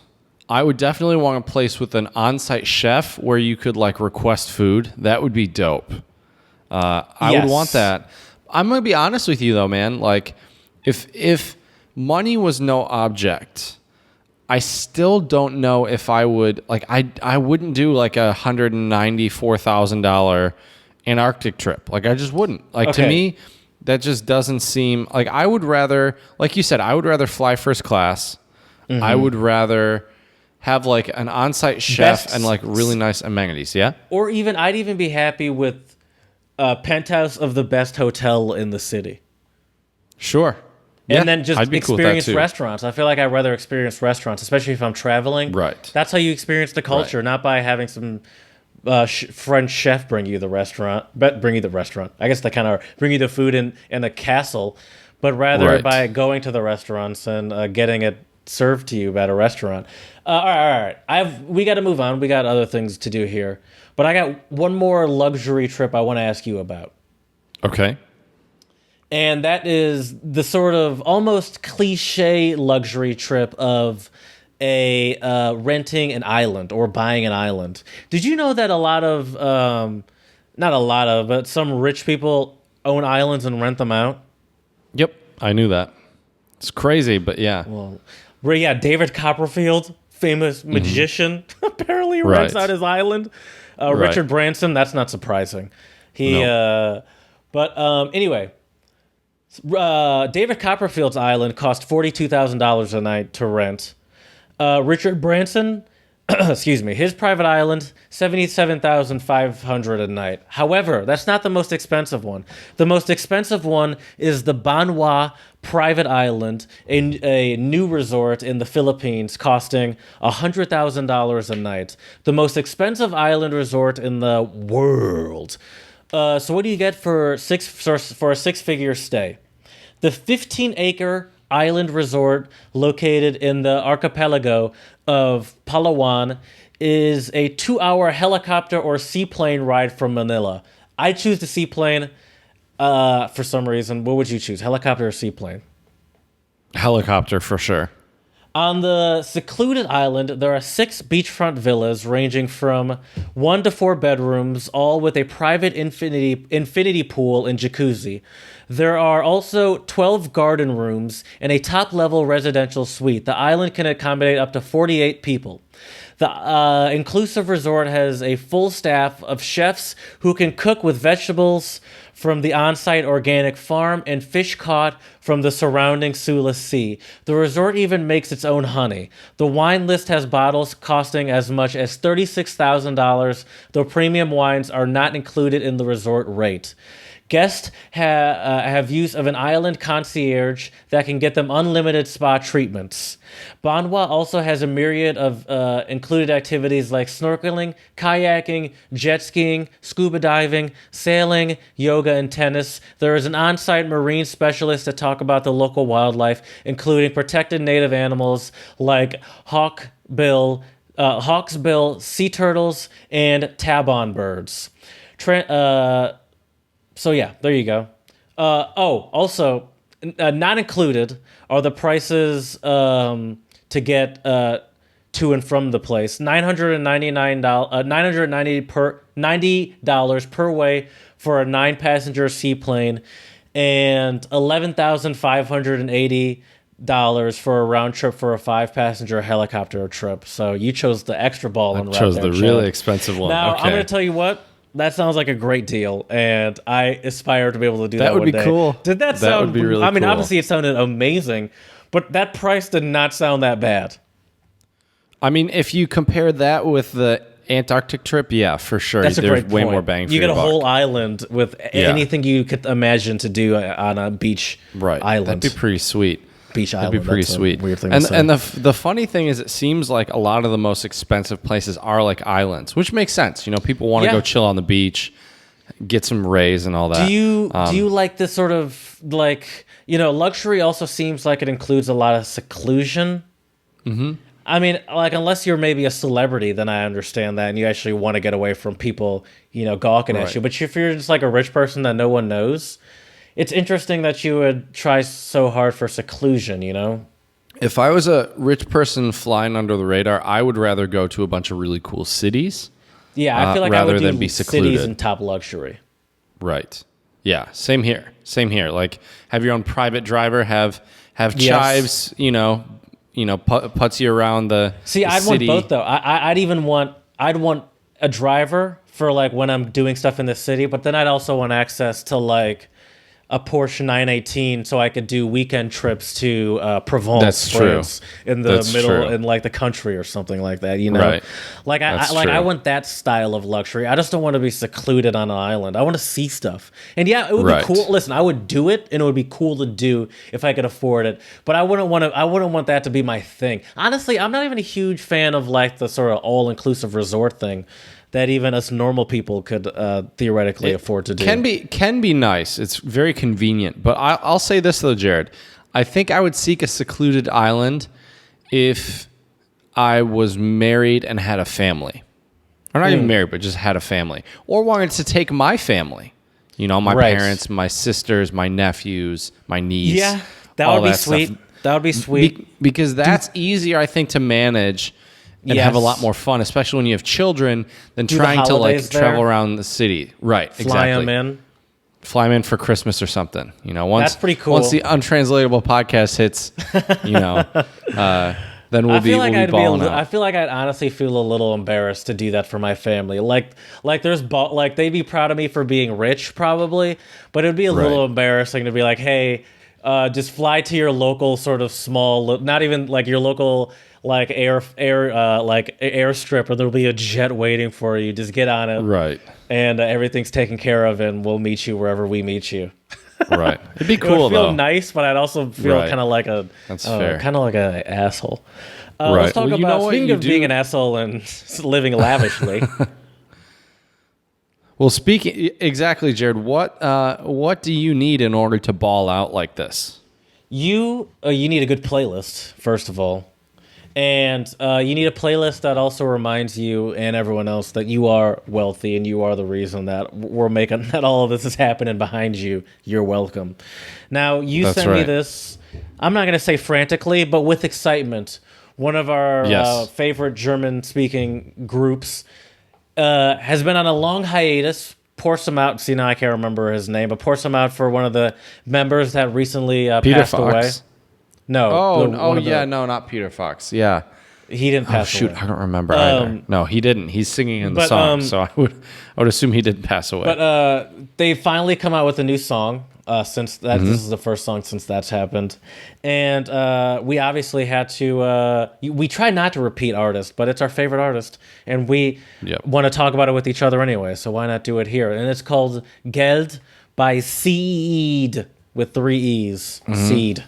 I would definitely want a place with an on-site chef where you could like request food. That would be dope. I Yes. would want that. I'm gonna be honest with you though, man. Like, if money was no object, I still don't know if I would like. I wouldn't do like $194,000 Antarctic trip. Like I just wouldn't. Like to Okay. me, that just doesn't seem like I would rather. Like you said, I would rather fly first class. I would rather have like an on-site chef Best- and like really nice amenities. Yeah. Or even I'd even be happy with a penthouse of the best hotel in the city. Sure. And Yeah, then just I'd be cool with that experience too. restaurants. I feel like I'd rather experience restaurants, especially if I'm traveling. Right. That's how you experience the culture, Right. not by having some French chef bring you the restaurant. But bring you the restaurant. I guess they kind of bring you the food in a castle, but rather Right. by going to the restaurants and getting it served to you at a restaurant. All right. We got to move on. We got other things to do here. But I got one more luxury trip I want to ask you about. Okay. And that is the sort of almost cliche luxury trip of renting an island or buying an island. Did you know that a lot of, not a lot of, but some rich people own islands and rent them out? Yep. I knew that. It's crazy, but yeah. Where, yeah, David Copperfield, famous magician, apparently rents Right. out his island. Right. Richard Branson, that's not surprising. Anyway, David Copperfield's island cost $42,000 a night to rent. Richard Branson, excuse me, his private island, $77,500 a night. However, that's not the most expensive one. The most expensive one is the Banwa private island, a new resort in the Philippines, costing $100,000 a night. The most expensive island resort in the world. So what do you get for a six-figure stay? The 15-acre island resort located in the archipelago of Palawan is a 2-hour helicopter or seaplane ride from Manila. I choose the seaplane for some reason. What would you choose, helicopter or seaplane? Helicopter for sure. On the secluded island, there are 6 beachfront villas ranging from 1 to 4 bedrooms, all with a private infinity pool and jacuzzi. There are also 12 garden rooms and a top-level residential suite. The island can accommodate up to 48 people. The inclusive resort has a full staff of chefs who can cook with vegetables from the on-site organic farm and fish caught from the surrounding Sula Sea. The resort even makes its own honey. The wine list has bottles costing as much as $36,000, though premium wines are not included in the resort rate. Guests have use of an island concierge that can get them unlimited spa treatments. Banwa also has a myriad of included activities like snorkeling, kayaking, jet skiing, scuba diving, sailing, yoga, and tennis. There is an on-site marine specialist to talk about the local wildlife, including protected native animals like hawksbill sea turtles, and tabon birds. So yeah, there you go. Also, not included are the prices to get to and from the place. $990 per way for a 9-passenger seaplane, and $11,580 for a round trip for a 5-passenger helicopter trip. So you chose the extra ball and Chose the really expensive one. Now Okay. I'm going to tell you what. That sounds like a great deal, and I aspire to be able to do that. That would one be day. cool. Did that That sound? would be really I mean, cool. obviously it sounded amazing, but that price did not sound that bad. I mean, if you compare that with the Antarctic trip, yeah, for sure. That's a There's great way point. more bang for You get your a whole buck. island with anything you could imagine to do on a beach Right. island. That'd be pretty sweet. Beach That'd island. be pretty That's a sweet. weird thing and to say. and the funny thing is, it seems like a lot of the most expensive places are like islands, which makes sense. You know, people want to Yeah. go chill on the beach, get some rays and all that. Do you like this sort of like, luxury also seems like it includes a lot of seclusion? Mm-hmm. I mean, like, unless you're maybe a celebrity, then I understand that, and you actually want to get away from people, gawking at Right. you. But if you're just like a rich person that no one knows, it's interesting that you would try so hard for seclusion, If I was a rich person flying under the radar, I would rather go to a bunch of really cool cities. Yeah, I feel like I rather would do than be cities secluded. in top luxury. Right. Yeah. Same here. Like, have your own private driver. Have Yes. chives. puts you around the See, the I'd city. want both though. I'd want a driver for like when I'm doing stuff in the city, but then I'd also want access to like a Porsche 918 so I could do weekend trips to Provence, That's true. France, in the That's middle, true. in like the country or something like that. You know, Right. like That's I true. want that style of luxury. I just don't want to be secluded on an island. I want to see stuff. And yeah, it would Right. be cool. Listen, I would do it, and it would be cool to do if I could afford it. But I wouldn't want to. I wouldn't want that to be my thing. Honestly, I'm not even a huge fan of like the sort of all-inclusive resort thing that even us normal people could theoretically afford to do. Can be nice. It's very convenient. But I'll say this though, Jared. I think I would seek a secluded island if I was married and had a family. Or not even married, but just had a family. Or wanted to take my family. My Right. parents, my sisters, my nephews, my niece. Yeah, that all would be stuff. sweet. That would be sweet. Because that's easier, I think, to manage and have a Yes. lot more fun, especially when you have children, than the trying to like holidays there. travel around the city. Right, Fly exactly. them in. Fly them in for Christmas or something. Once That's pretty cool. Once the Untranslatable podcast hits, then we'll be balling out. I feel like I'd honestly feel a little embarrassed to do that for my family. Like they'd be proud of me for being rich probably, but it'd be a little embarrassing to be like, hey, just fly to your local sort of small, not even like your local like airstrip, or there'll be a jet waiting for you. Just get on it, Right. and everything's taken care of, and we'll meet you wherever we meet you. Right. It'd be It cool would feel though. nice, but I'd also feel Right. kind of like That's fair. kind of like an asshole. Right. Let's talk Well, you know about what speaking you of being do- an asshole and living lavishly. Well, speaking exactly, Jared. What do you need in order to ball out like this? You need a good playlist first of all, and you need a playlist that also reminds you and everyone else that you are wealthy and you are the reason that we're making that all of this is happening behind you. You're welcome. Now you That's sent me right. this. I'm not going to say frantically, but with excitement. One of our Yes. favorite German-speaking groups has been on a long hiatus. Pour some out. See, now I can't remember his name, but pour some out for one of the members that recently Peter passed Fox. away. No. No, not Peter Fox. Yeah. He didn't pass Shoot, away. I don't remember either. No, he didn't. He's singing in the but, song, so I would assume he didn't pass away. But they finally come out with a new song since that Mm-hmm. this is the first song since that's happened, and we obviously had to. We try not to repeat artists, but it's our favorite artist, and we Yep. want to talk about it with each other anyway. So why not do it here? And it's called Geld by Seed with 3 E's. Seed.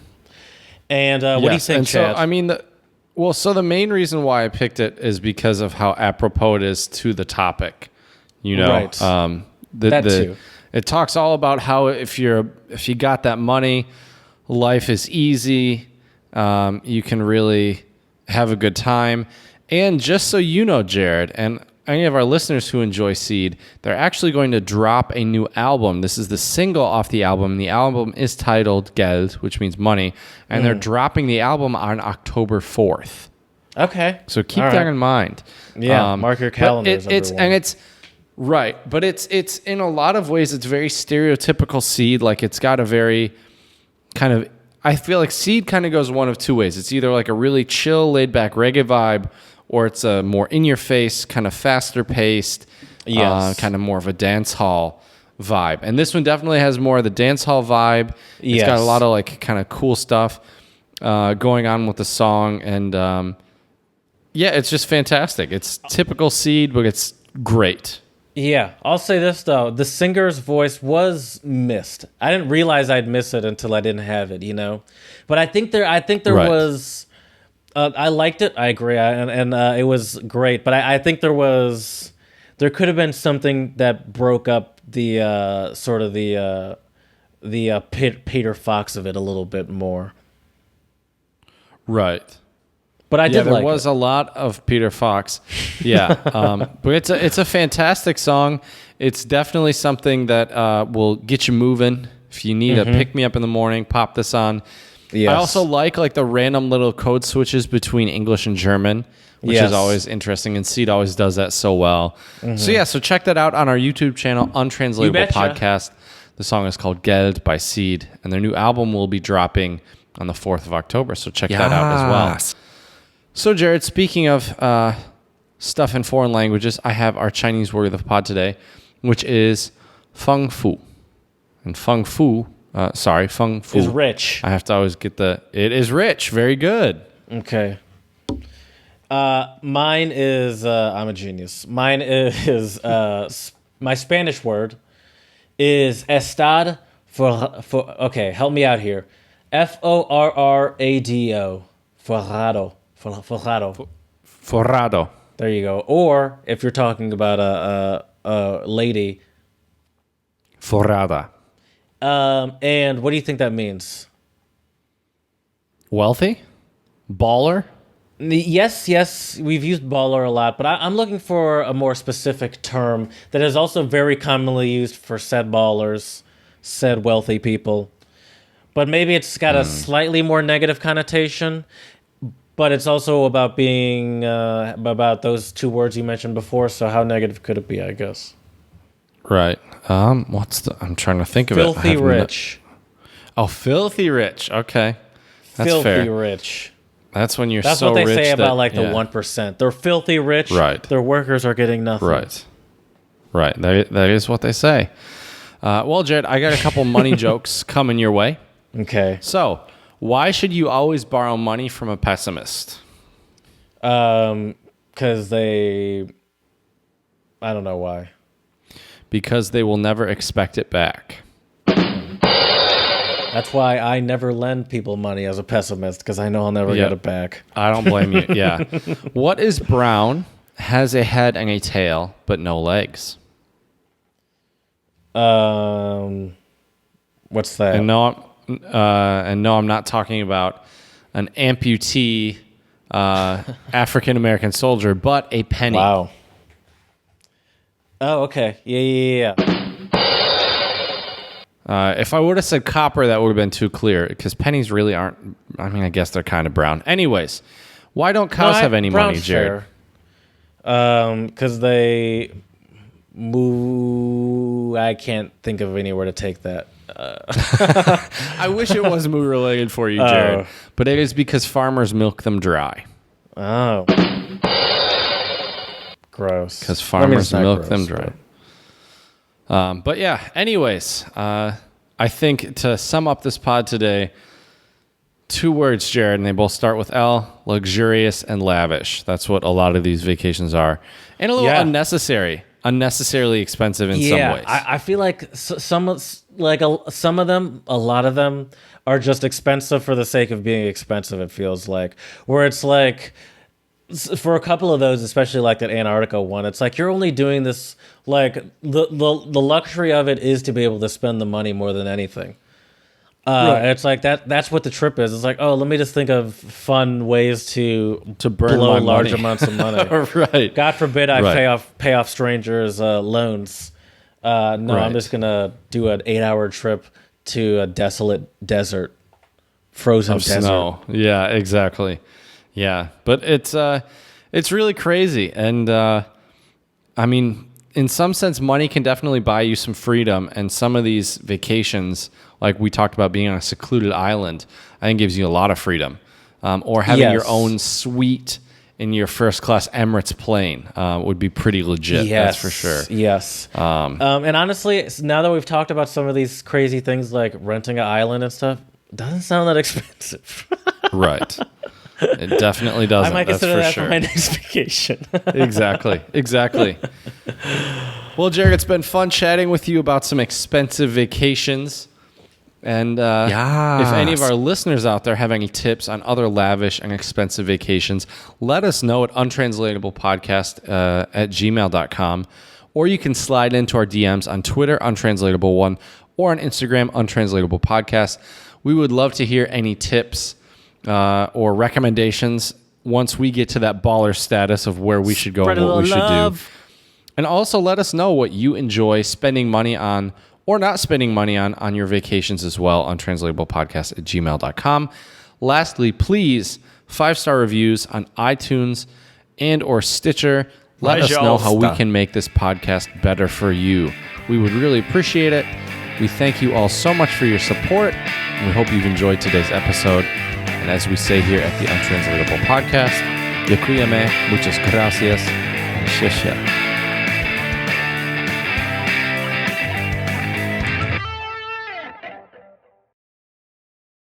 And what do you Yes, think, and Chad? so I mean, the main reason why I picked it is because of how apropos it is to the topic. Right. That too. It talks all about how if you got that money, life is easy. You can really have a good time. And just so you know, Jared, and any of our listeners who enjoy Seed, they're actually going to drop a new album. This is the single off the album. The album is titled Geld, which means money, and they're dropping the album on October 4th. Okay. So keep All that right. in mind. Yeah, mark your but calendars, everyone. it's right, but it's in a lot of ways it's very stereotypical Seed. Like it's got a very kind of, I feel like Seed kind of goes one of two ways. It's either like a really chill, laid back reggae vibe, or it's a more in your face, kind of faster paced, Yes. kind of more of a dance hall vibe. And this one definitely has more of the dance hall vibe. It's got a Yes. lot of like kind of cool stuff going on with the song, and yeah, it's just fantastic. It's typical Seed, but it's great. Yeah, I'll say this though: the singer's voice was missed. I didn't realize I'd miss it until I didn't have it, But I think there Right. was. I liked it. I agree, and it was great. But I think there could have been something that broke up the sort of the Peter Fox of it a little bit more. Right. But I Yeah, did there like was it. a lot of Peter Fox. Yeah, but it's a fantastic song. It's definitely something that will get you moving. If you need a pick me up in the morning, pop this on. Yes. I also like the random little code switches between English and German, which Yes. is always interesting, and Seed always does that so well. So check that out on our YouTube channel, Untranslatable betcha. Podcast. The song is called Geld by Seed, and their new album will be dropping on the 4th of October, so check that out as well. So, Jared, speaking of stuff in foreign languages, I have our Chinese word of the pod today, which is feng fu. And feng fu Is rich. I have to always get it is rich. Very good. Okay. Mine is, I'm a genius. Mine is, my Spanish word is estad for, okay, help me out here. Forrado. Forrado. Forrado. There you go. Or if you're talking about a lady. Forrada. And what do you think that means? Wealthy? Baller? Yes, we've used baller a lot, but I'm looking for a more specific term that is also very commonly used for said ballers, said wealthy people. But maybe it's got a slightly more negative connotation, but it's also about being, about those two words you mentioned before, so how negative could it be, I guess? Right. I'm trying to think of it. Filthy rich. Filthy rich. Okay. That's Filthy fair. rich. That's when you're That's so rich. what they say about like the yeah. 1%. They're filthy rich. Right. Their workers are getting nothing. Right. That is what they say. Well, Jared, I got a couple money jokes coming your way. Okay. So, why should you always borrow money from a pessimist? Because I don't know why. Because they will never expect it back. That's why I never lend people money as a pessimist, because I know I'll never get it back. I don't blame you. Yeah. What is brown, has a head and a tail, but no legs? What's that? And no, I'm not talking about an amputee African American soldier, but a penny. Wow. Oh, okay. Yeah. If I would have said copper, that would have been too clear, because pennies really aren't. I mean, I guess they're kind of brown. Anyways, why don't cows have any money, Jared? Because they moo. I can't think of anywhere to take that. I wish it was moo related for you, Jared, but it is because farmers milk them dry. Oh, gross. Because farmers milk them dry. But yeah, anyways, I think to sum up this pod today, 2 words, Jared, and they both start with L: luxurious and lavish. That's what a lot of these vacations are, and a little unnecessarily expensive in some ways. I feel like some of them, a lot of them, are just expensive for the sake of being expensive. It feels like, where it's like, for a couple of those, especially like that Antarctica one, it's like you're only doing this, like the luxury of it is to be able to spend the money more than anything. Right. It's like that's what the trip is. It's like, oh, let me just think of fun ways to burn blow my large money. amounts of money. Right. God forbid I pay off strangers' loans. I'm just gonna do an 8-hour trip to a desolate desert, frozen desert. Snow. Yeah, exactly. Yeah, but it's really crazy, and I mean, in some sense, money can definitely buy you some freedom, and some of these vacations, like we talked about being on a secluded island, I think gives you a lot of freedom, or having your own suite in your first class Emirates plane would be pretty legit. That's for sure. Yes. And honestly, now that we've talked about some of these crazy things like renting an island and stuff, it doesn't sound that expensive. Right. It definitely doesn't. I might consider that sure. for my next vacation. Exactly. Well, Jared, it's been fun chatting with you about some expensive vacations. And if any of our listeners out there have any tips on other lavish and expensive vacations, let us know at untranslatablepodcast at gmail.com. Or you can slide into our DMs on Twitter, Untranslatable1, or on Instagram, Untranslatable Podcast. We would love to hear any tips or recommendations once we get to that baller status of where we should go and what we should do. And also let us know what you enjoy spending money on or not spending money on your vacations as well on translatable.podcast at gmail.com. Lastly, please, 5-star reviews on iTunes and or Stitcher. Let us know how we can make this podcast better for you. We would really appreciate it. We thank you all so much for your support, and we hope you've enjoyed today's episode. And as we say here at the Untranslatable Podcast, Dziękujemy, muchas gracias, 谢谢.